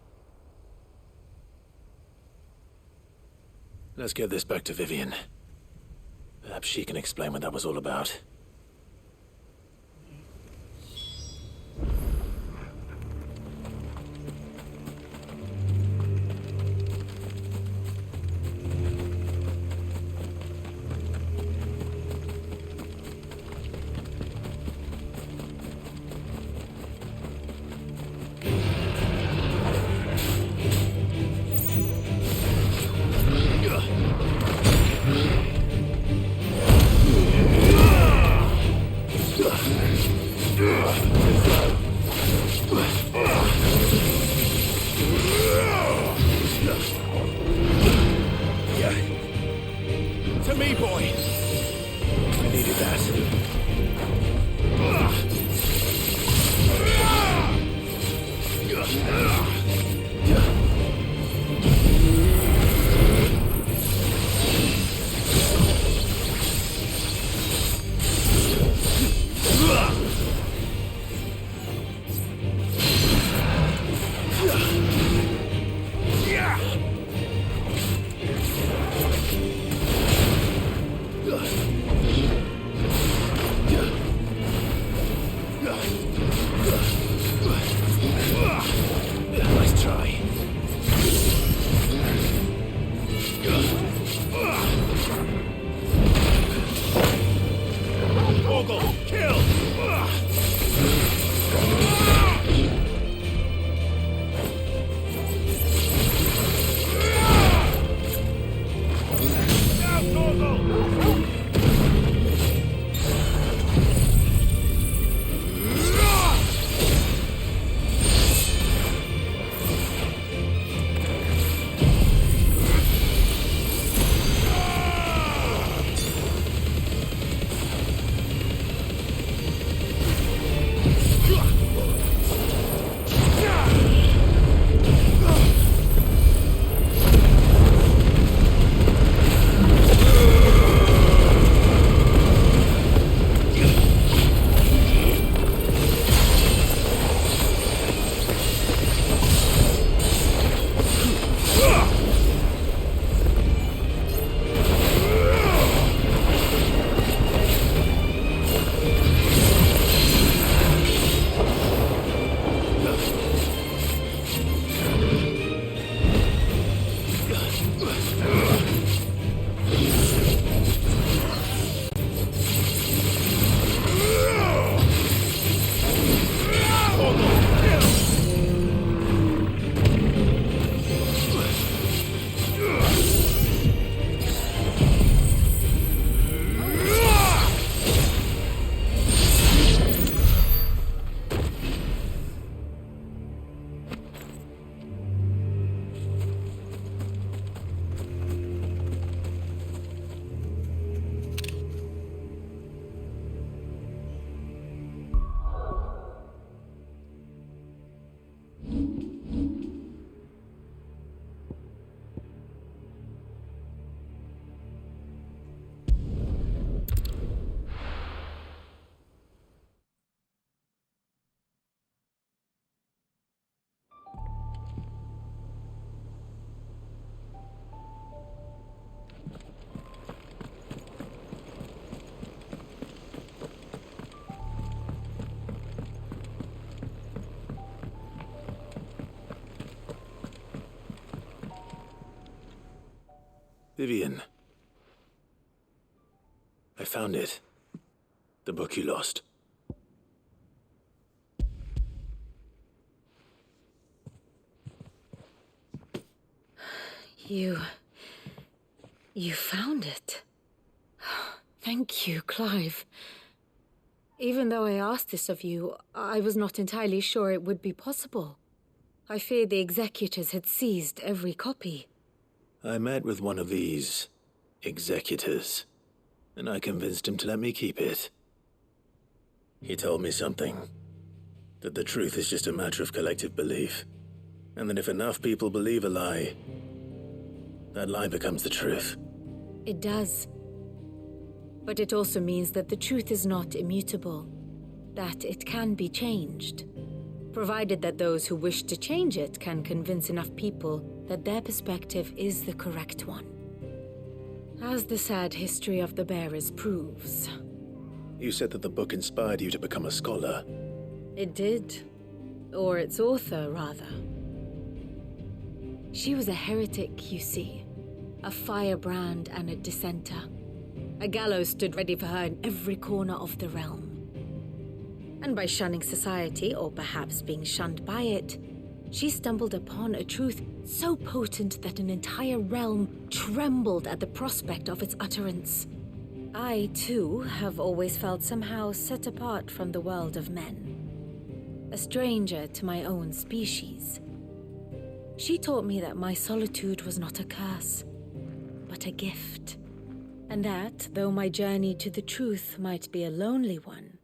Let's get this back to Vivian. Perhaps she can explain what that was all about. To me, boy! I needed that. Nice try. Ogle, kill! Vivian. I found it. The book you lost. You found it. Thank you, Clive. Even though I asked this of you, I was not entirely sure it would be possible. I feared the executors had seized every copy. I met with one of these executors, and I convinced him to let me keep it. He told me something. That the truth is just a matter of collective belief. And that if enough people believe a lie, that lie becomes the truth. It does. But it also means that the truth is not immutable. That it can be changed. Provided that those who wish to change it can convince enough people that their perspective is the correct one. As the sad history of the bearers proves. You said that the book inspired you to become a scholar. It did. Or its author, rather. She was a heretic, you see. A firebrand and a dissenter. A gallows stood ready for her in every corner of the realm. And by shunning society, or perhaps being shunned by it, she stumbled upon a truth so potent that an entire realm trembled at the prospect of its utterance. I, too, have always felt somehow set apart from the world of men. A stranger to my own species. She taught me that my solitude was not a curse, but a gift. And that, though my journey to the truth might be a lonely one,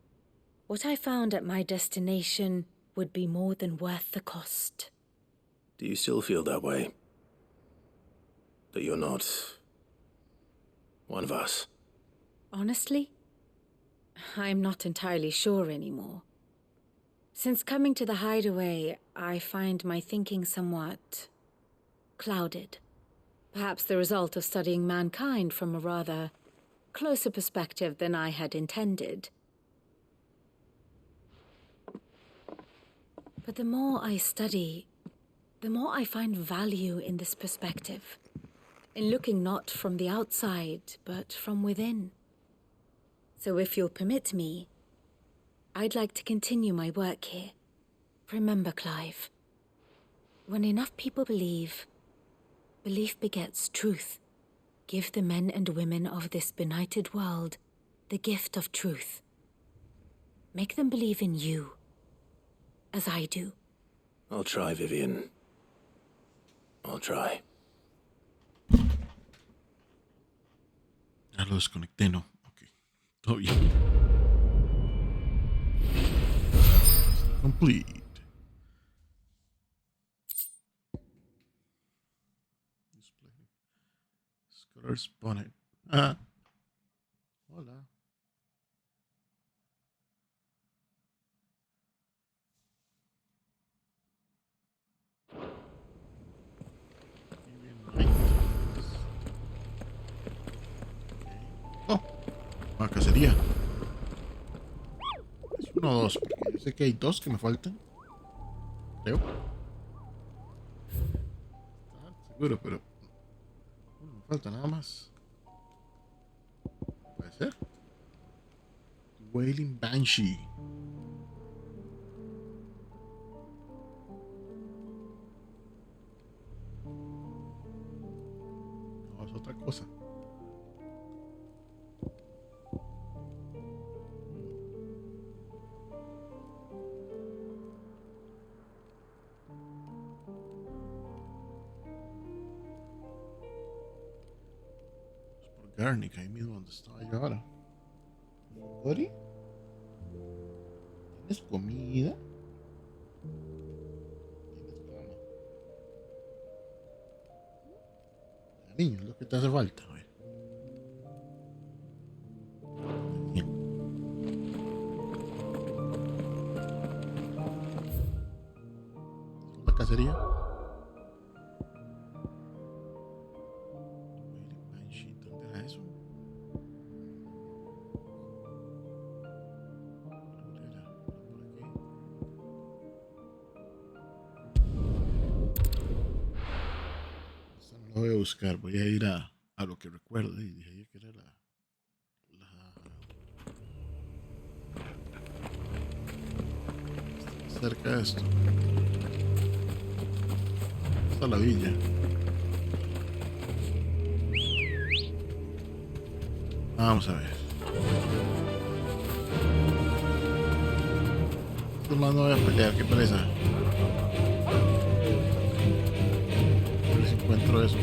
what I found at my destination would be more than worth the cost. Do you still feel that way? That you're not one of us? Honestly, I'm not entirely sure anymore. Since coming to the hideaway, I find my thinking somewhat clouded. Perhaps the result of studying mankind from a rather closer perspective than I had intended. But the more I study, the more I find value in this perspective. In looking not from the outside, but from within. So if you'll permit me, I'd like to continue my work here. Remember, Clive, when enough people believe, belief begets truth. Give the men and women of this benighted world the gift of truth. Make them believe in you, as I do. I'll try, Vivian. I'll try. Ya lo desconecté, ¿no? Ok. Todo bien. Complete. Display. Scholar's bonnet. Ah. Hola. Oh, una cacería. Es uno o dos, porque yo sé que hay dos que me faltan. Creo. Seguro, pero uno me falta nada más. Puede ser. Wailing Banshee. No, es otra cosa. Garnic, ahí mismo donde estaba yo ahora. ¿Ori? ¿Tienes comida? ¿Tienes cama? Cariño, es lo que te hace falta. A ver. Bien. La cacería. ¿Dónde era eso? Voy a buscar, voy a ir a A lo que recuerdo, y dije yo que era cerca de esto. Está la villa. Vamos a ver. Estos más no voy a pelear, qué pereza. A ver si encuentro eso.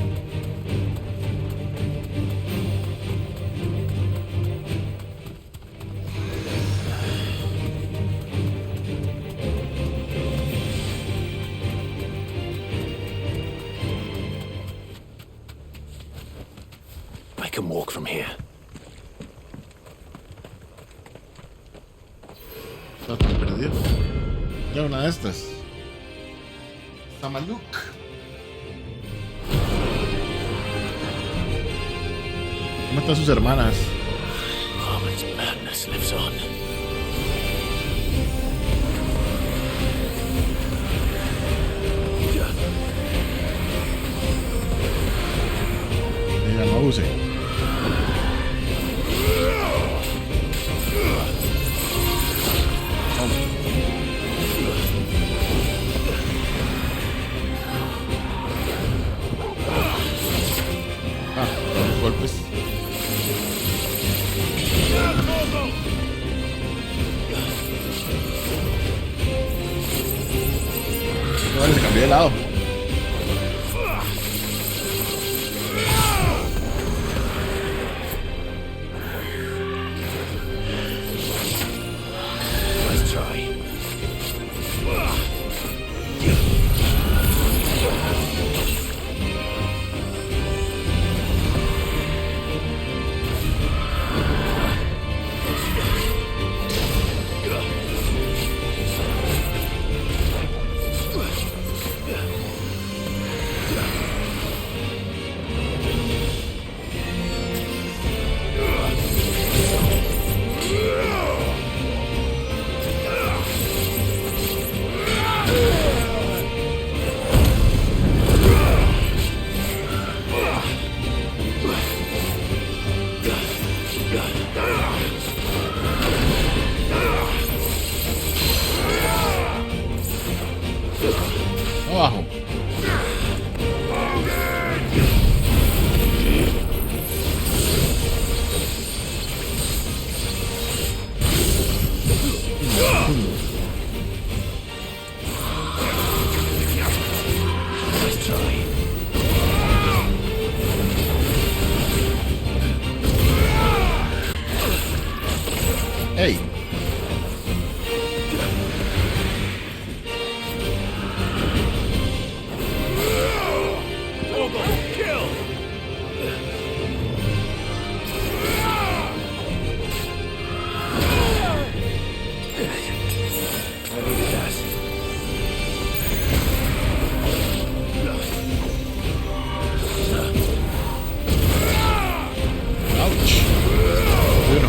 I can walk from here. Está tan perdido. Ya una de estas. Samaluk. ¿Cómo están sus hermanas? Harmon's madness lives on. Ella no use. Los golpes. Vale, se cambió de lado. Let's try. Abajo. Let's try. Hey. Ouch. Bueno.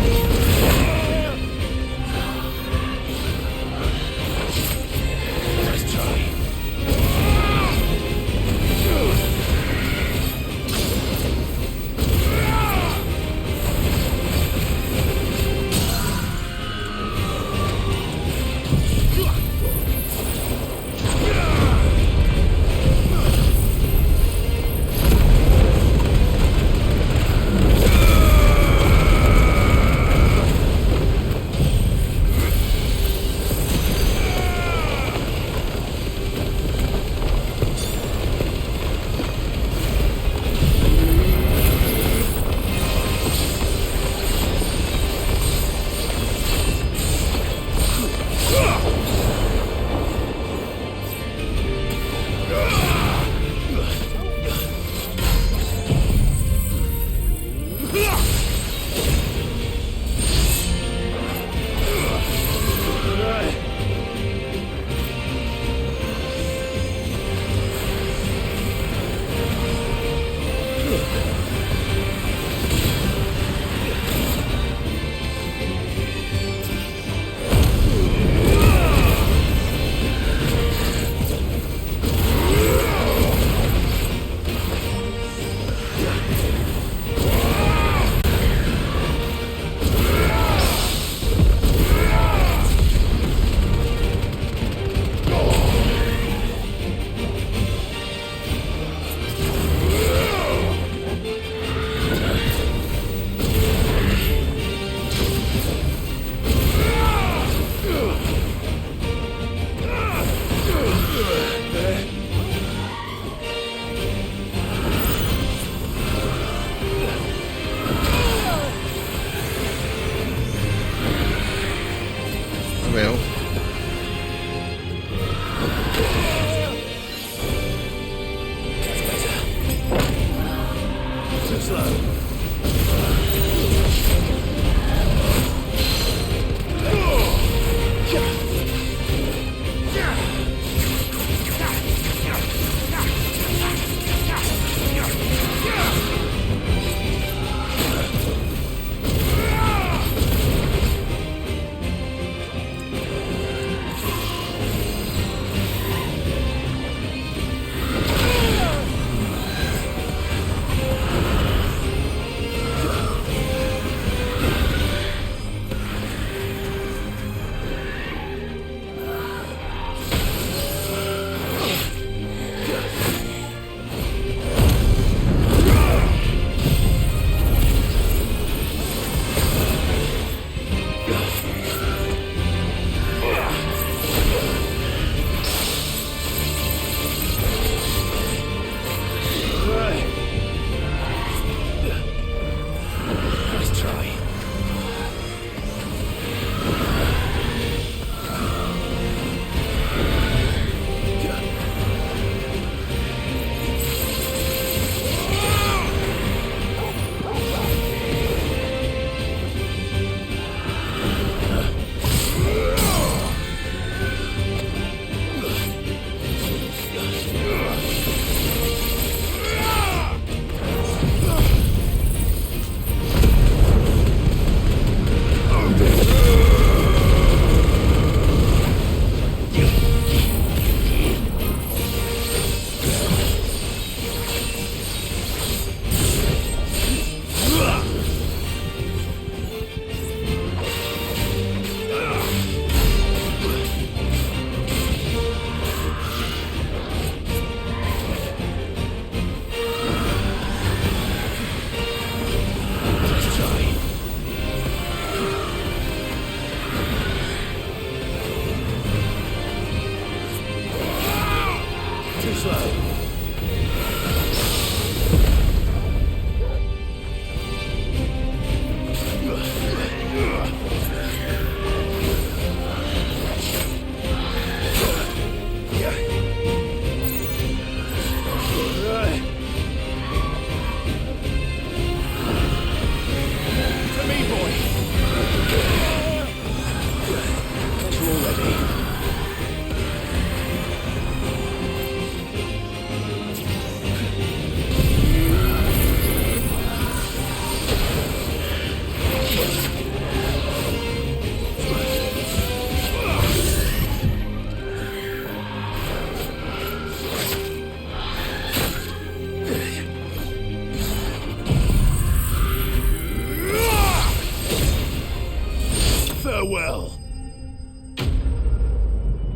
Farewell.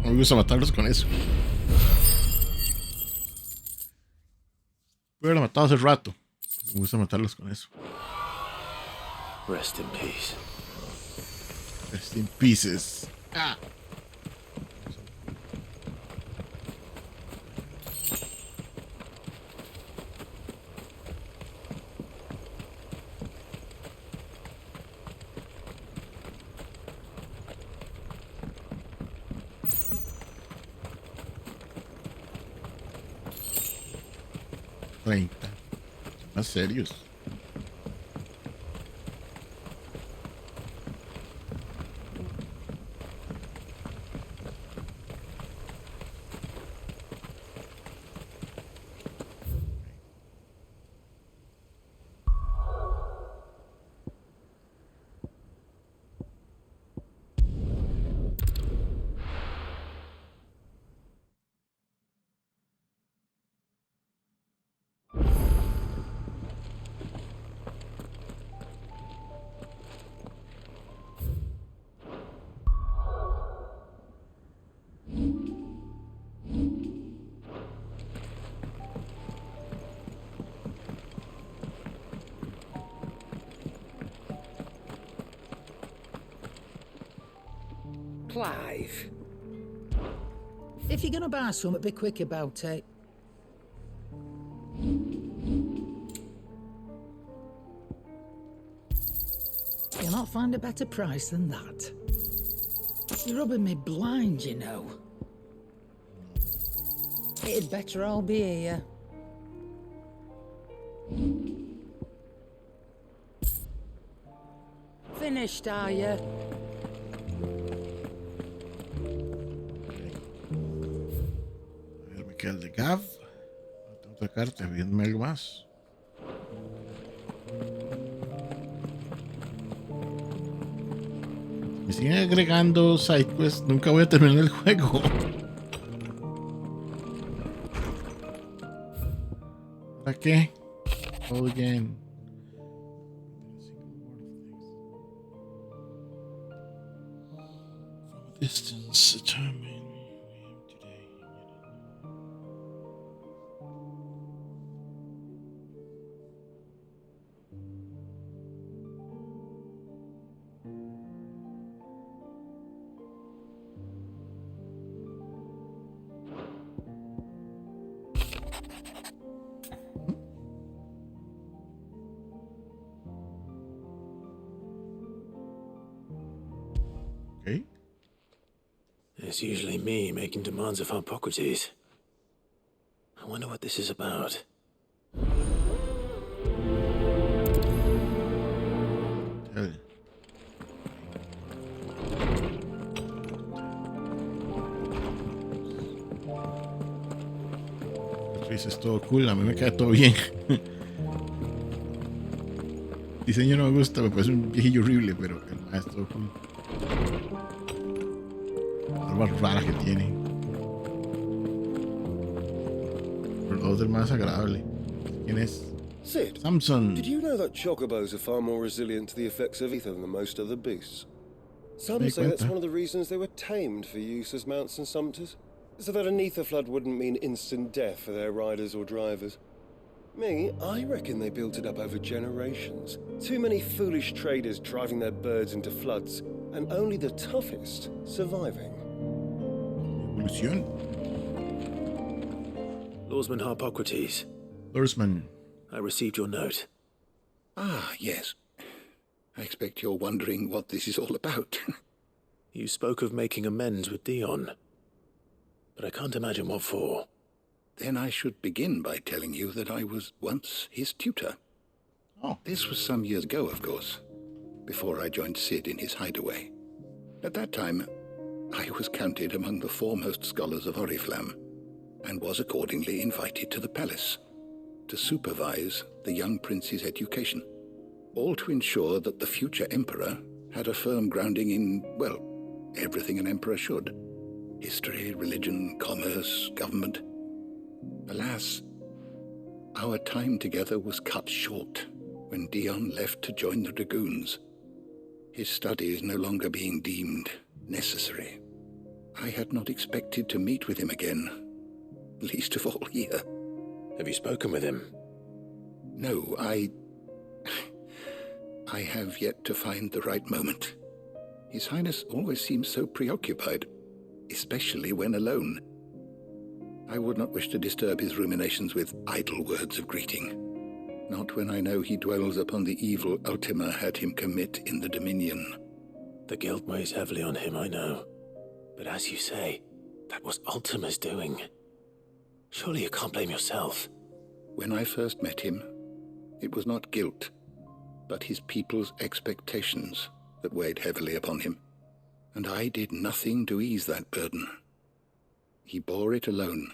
Me gusta matarlos con eso. Pude haberlo matado hace rato. Me gusta matarlos con eso. Rest in peace. Rest in pieces. Ah. 30. Más serios. Clive. If you're gonna buy something, be quick about it. You'll not find a better price than that. You're rubbing me blind, you know. It'd better all be here. Finished, are you? A ver, me queda el de Gav. Otra carta, viéndome algo más. Me siguen agregando sidequests, nunca voy a terminar el juego. ¿Para qué? All again. From a distance, determine today. Okay. It's usually me making demands of Hippocrates. I wonder what this is about. Tell you. Es todo cool, a mí me queda todo bien. El diseño no me gusta, me parece un viejillo horrible, pero el más es todo cool. Armas raras que tiene. Pero lo otro es más agradable. ¿Quién es? Sid, Samson. did you know that chocobos are far more resilient to the effects of ether than most other beasts? Some say that's one of the reasons they were tamed for use as mounts and sumpters, so that an ether flood wouldn't mean instant death for their riders or drivers. Me, I reckon they built it up over generations. Too many foolish traders driving their birds into floods, and only the toughest surviving. Evolución. Lawsman Hippocrates. Lawsman. I received your note. Ah, yes. I expect you're wondering what this is all about. You spoke of making amends with Dion, but I can't imagine what for. Then I should begin by telling you that I was once his tutor. Oh. This was some years ago, of course, before I joined Sid in his hideaway. At that time, I was counted among the foremost scholars of Oriflamme, and was accordingly invited to the palace to supervise the young prince's education, all to ensure that the future emperor had a firm grounding in, well, everything an emperor should. History, religion, commerce, government. Alas, our time together was cut short when Dion left to join the Dragoons. his studies no longer being deemed necessary. I had not expected to meet with him again, least of all here. Have you spoken with him? No, I have yet to find the right moment. His Highness always seems so preoccupied, especially when alone. I would not wish to disturb his ruminations with idle words of greeting, not when I know he dwells upon the evil Ultima had him commit in the Dominion. The guilt weighs heavily on him, I know. But as you say, that was Ultima's doing. Surely you can't blame yourself. When I first met him, it was not guilt, but his people's expectations that weighed heavily upon him, and I did nothing to ease that burden. He bore it alone,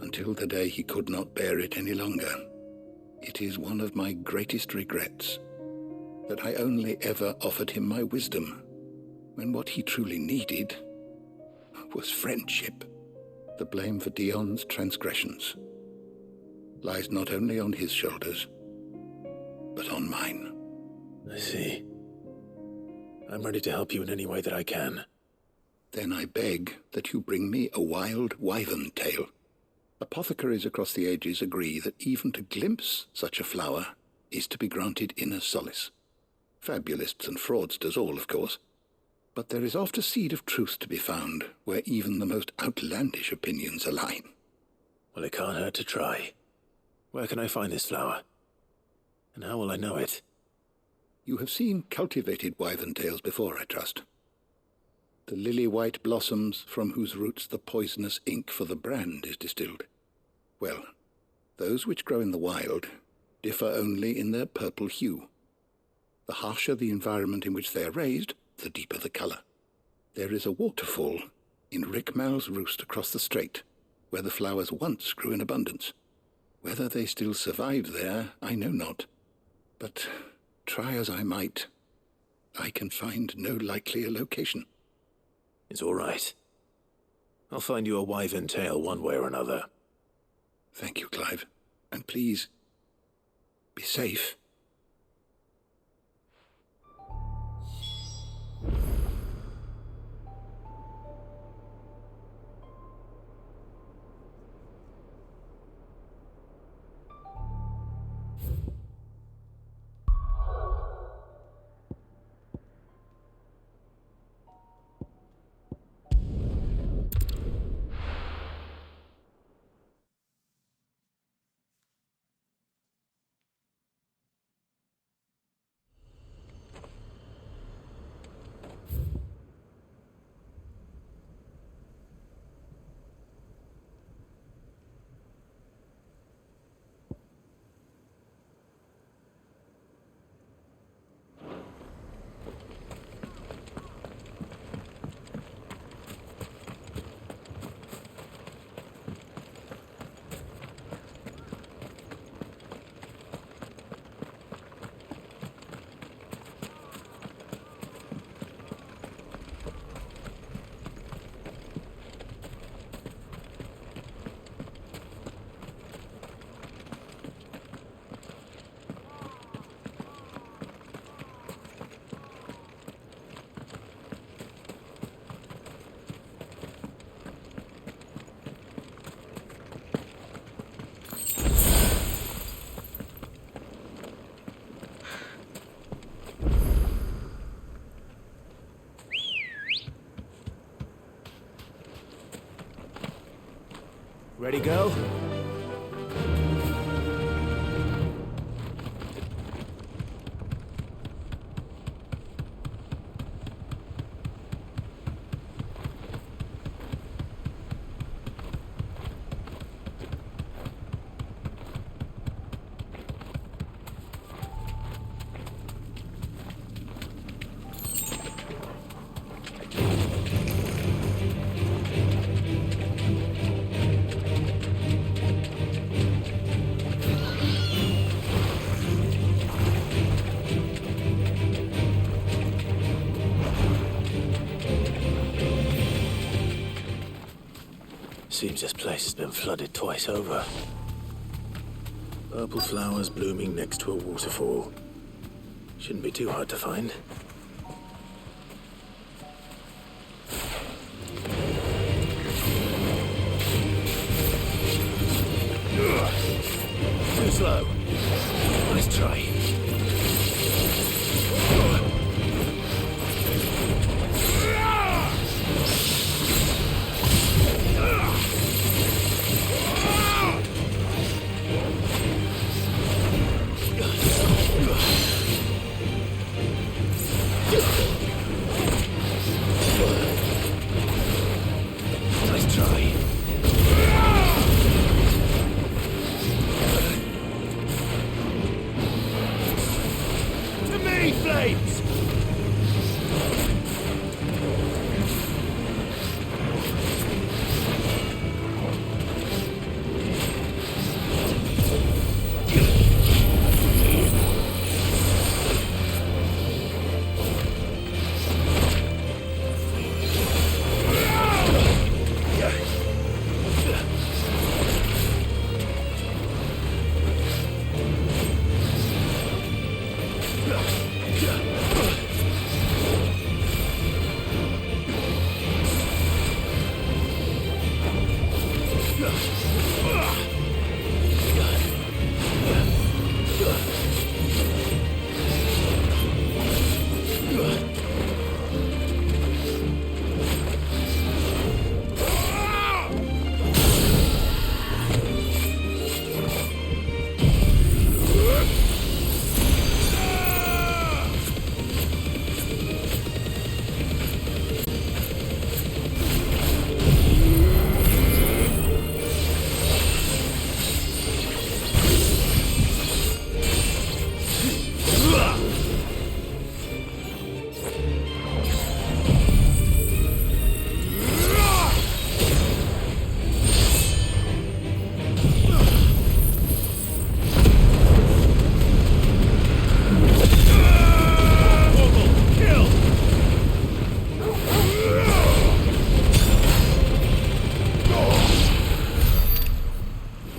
until the day he could not bear it any longer. It is one of my greatest regrets that I only ever offered him my wisdom, when what he truly needed was friendship. The blame for Dion's transgressions lies not only on his shoulders, but on mine. I see. I'm ready to help you in any way that I can. Then I beg that you bring me a wild wyvern tail. Apothecaries across the ages agree that even to glimpse such a flower is to be granted inner solace. Fabulists and fraudsters all, of course. But there is oft a seed of truth to be found where even the most outlandish opinions align. Well, it can't hurt to try. Where can I find this flower? And how will I know it? You have seen cultivated wyvern tails before, I trust. The lily-white blossoms from whose roots the poisonous ink for the brand is distilled. Well, those which grow in the wild differ only in their purple hue. The harsher the environment in which they are raised, the deeper the colour. There is a waterfall in Rickmal's roost across the strait, where the flowers once grew in abundance. Whether they still survive there, I know not. But try as I might, I can find no likelier location. It's all right. I'll find you a wyvern tail one way or another. Thank you, Clive. And please, be safe. Ready, go? Seems this place has been flooded twice over. Purple flowers blooming next to a waterfall. Shouldn't be too hard to find. Too slow. Nice try. Nice try. To me, flames!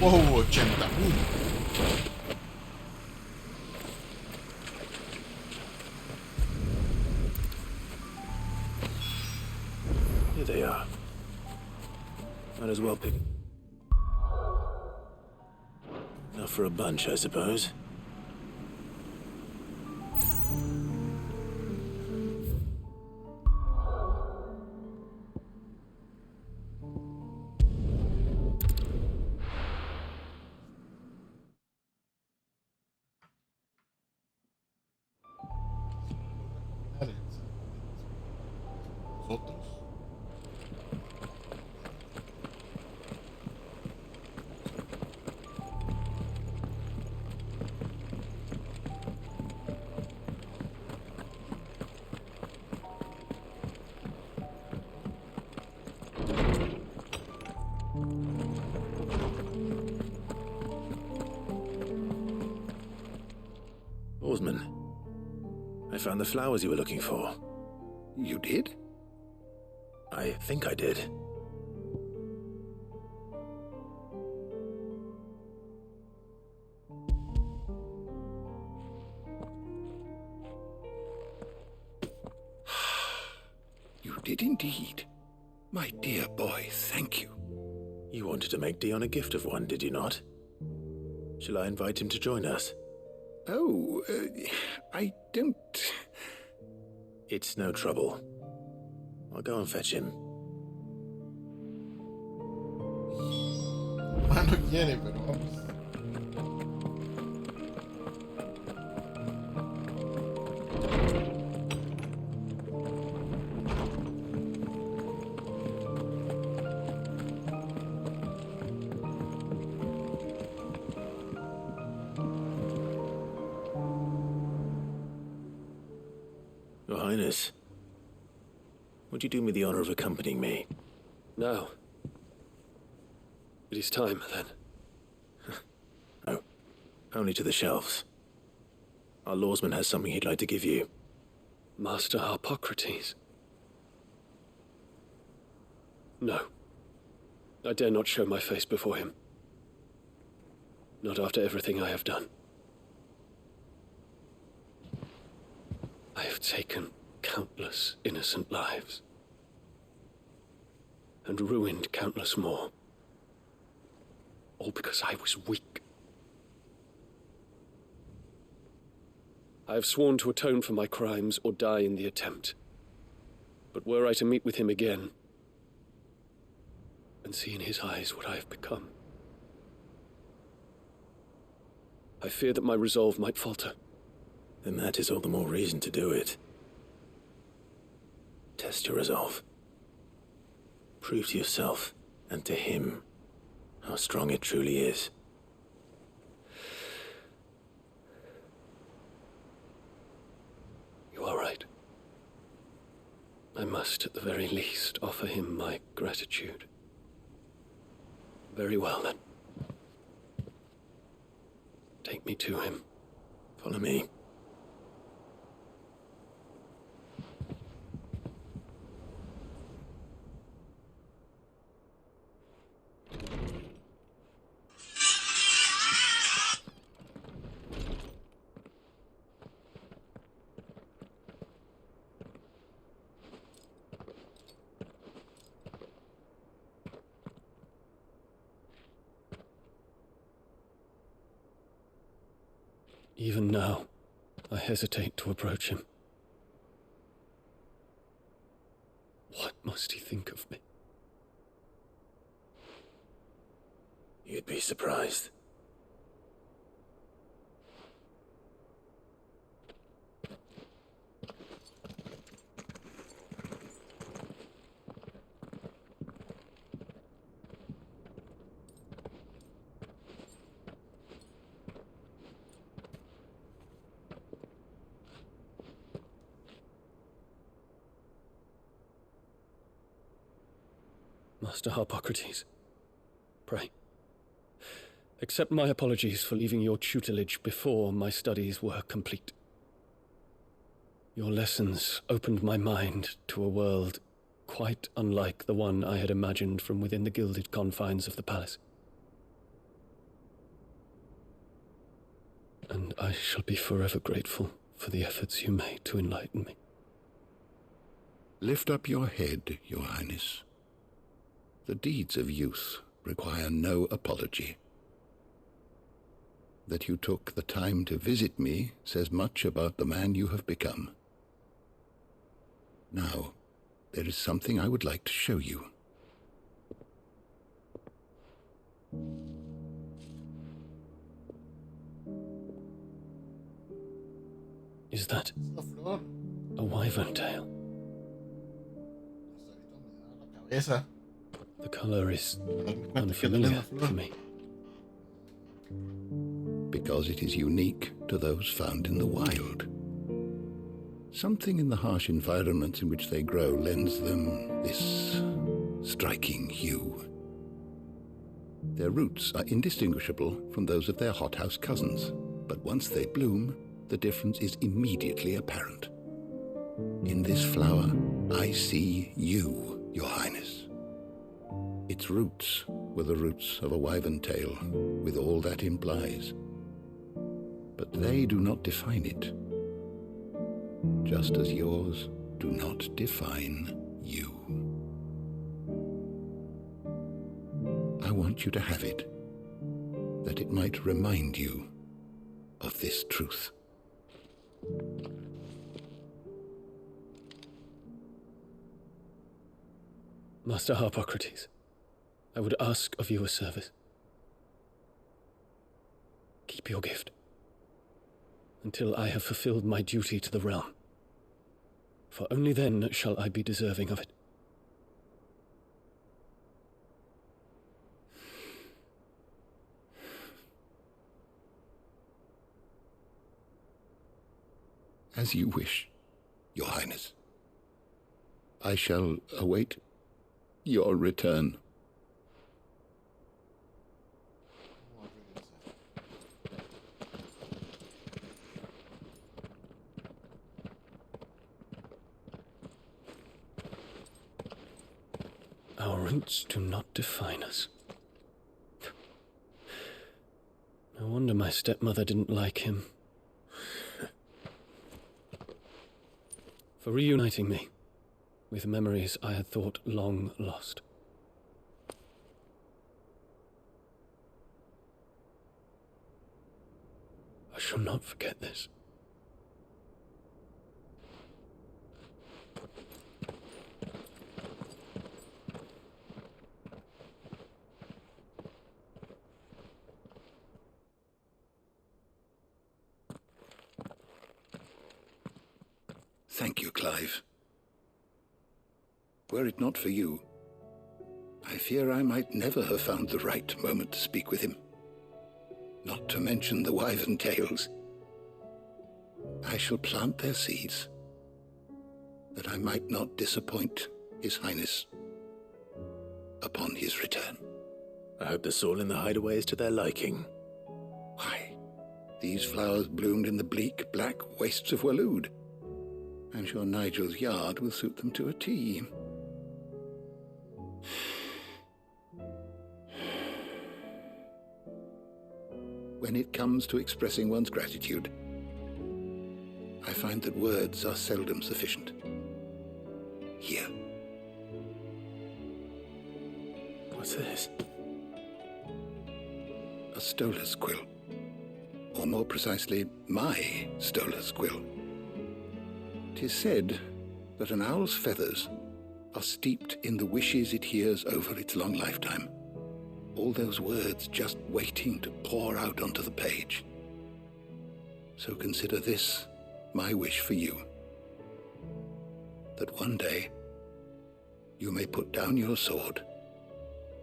Wow, 80.000. Here they are. Might as well pick. Enough for a bunch, I suppose. Nosotros. Oarsman, I found the flowers you were looking for. You did? I think I did. You did indeed. My dear boy, thank you. You wanted to make Dion a gift of one, did you not? Shall I invite him to join us? Oh, I don't... It's no trouble. I'll go and fetch him. No quiere, pero vamos. Your Highness, would you do me the honor of accompanying me? Now. It is time, then. No, only to the shelves. Our lawsman has something he'd like to give you. Master Harpocrates. No. I dare not show my face before him. Not after everything I have done. I have taken countless innocent lives. And ruined countless more. All because I was weak. I have sworn to atone for my crimes or die in the attempt. But were I to meet with him again, and see in his eyes what I have become, I fear that my resolve might falter. Then that is all the more reason to do it. Test your resolve. Prove to yourself, and to him, how strong it truly is. You are right. I must, at the very least, offer him my gratitude. Very well, then. Take me to him. Follow me. Even now, I hesitate to approach him. What must he think of me? You'd be surprised. Master Harpocrates, pray, accept my apologies for leaving your tutelage before my studies were complete. Your lessons opened my mind to a world quite unlike the one I had imagined from within the gilded confines of the palace. And I shall be forever grateful for the efforts you made to enlighten me. Lift up your head, Your Highness. The deeds of youth require no apology. That you took the time to visit me says much about the man you have become. Now, there is something I would like to show you. Is that a wyvern tail? Esa. The color is unfamiliar for me. Because it is unique to those found in the wild. Something in the harsh environments in which they grow lends them this striking hue. Their roots are indistinguishable from those of their hothouse cousins, but once they bloom, the difference is immediately apparent. In this flower, I see you, Your Highness. Its roots were the roots of a wyvern tail, with all that implies. But they do not define it, just as yours do not define you. I want you to have it, that it might remind you of this truth. Master Harpocrates, I would ask of you a service. Keep your gift until I have fulfilled my duty to the realm, for only then shall I be deserving of it. As you wish, Your Highness. I shall await your return. Our roots do not define us. No wonder my stepmother didn't like him. for reuniting me with memories I had thought long lost. I shall not forget this. Thank you, Clive. Were it not for you, I fear I might never have found the right moment to speak with him. Not to mention the wyvern tales. I shall plant their seeds, that I might not disappoint His Highness upon his return. I hope the soil in the hideaway is to their liking. Why, these flowers bloomed in the bleak, black wastes of Waloed. I'm sure Nigel's yard will suit them to a T. When it comes to expressing one's gratitude, I find that words are seldom sufficient. Here. What's this? A stoler's quill. Or more precisely, my stoler's quill. 'Tis said that an owl's feathers are steeped in the wishes it hears over its long lifetime. All those words just waiting to pour out onto the page. So consider this my wish for you. That one day you may put down your sword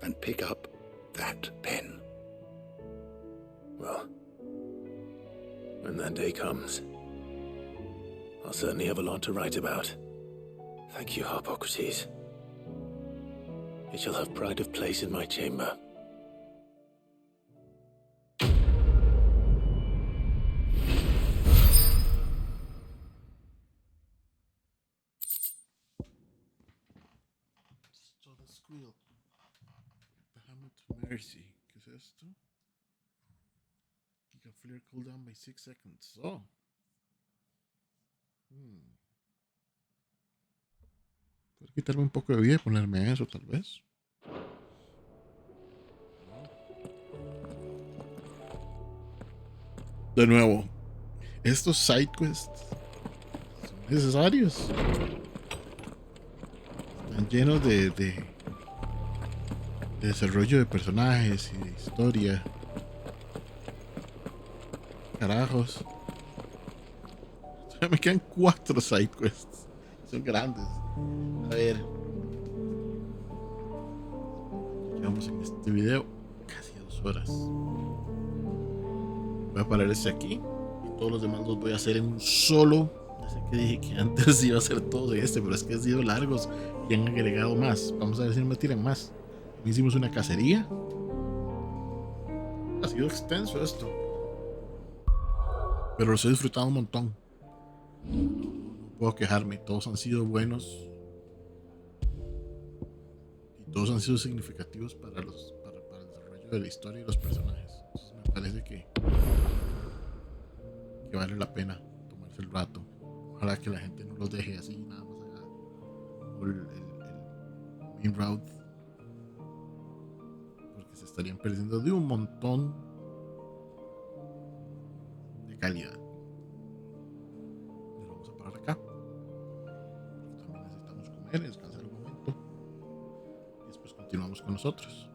and pick up that pen. Well, when that day comes, I'll certainly have a lot to write about. Thank you, Harpocrates. It shall have pride of place in my chamber. Todo squeal. Bahamut Mercy. ¿Qué es esto? Giga Flare cooldown by 6 seconds. Oh. Puedo quitarme un poco de vida y ponerme eso, tal vez. De nuevo, estos sidequests son necesarios. Están llenos de desarrollo de personajes y de historia. Carajos. Me quedan 4 sidequests. Son grandes. A ver. Llevamos en este video casi 2 horas. Voy a parar este aquí. Y todos los demás los voy a hacer en un solo. Ya sé que dije que antes iba a hacer todos en este, pero es que han sido largos y han agregado más. Vamos a ver si me tiran más. Hicimos una cacería. Ha sido extenso esto, pero los he disfrutado un montón. No puedo quejarme. Todos han sido buenos y todos han sido significativos para el desarrollo de la historia y los personajes. Entonces me parece que vale la pena tomarse el rato. Ojalá que la gente no los deje así, nada más haga el main route, porque se estarían perdiendo de un montón de calidad. Pero vamos a parar acá, porque también necesitamos comer, descansar un momento y después continuamos con nosotros.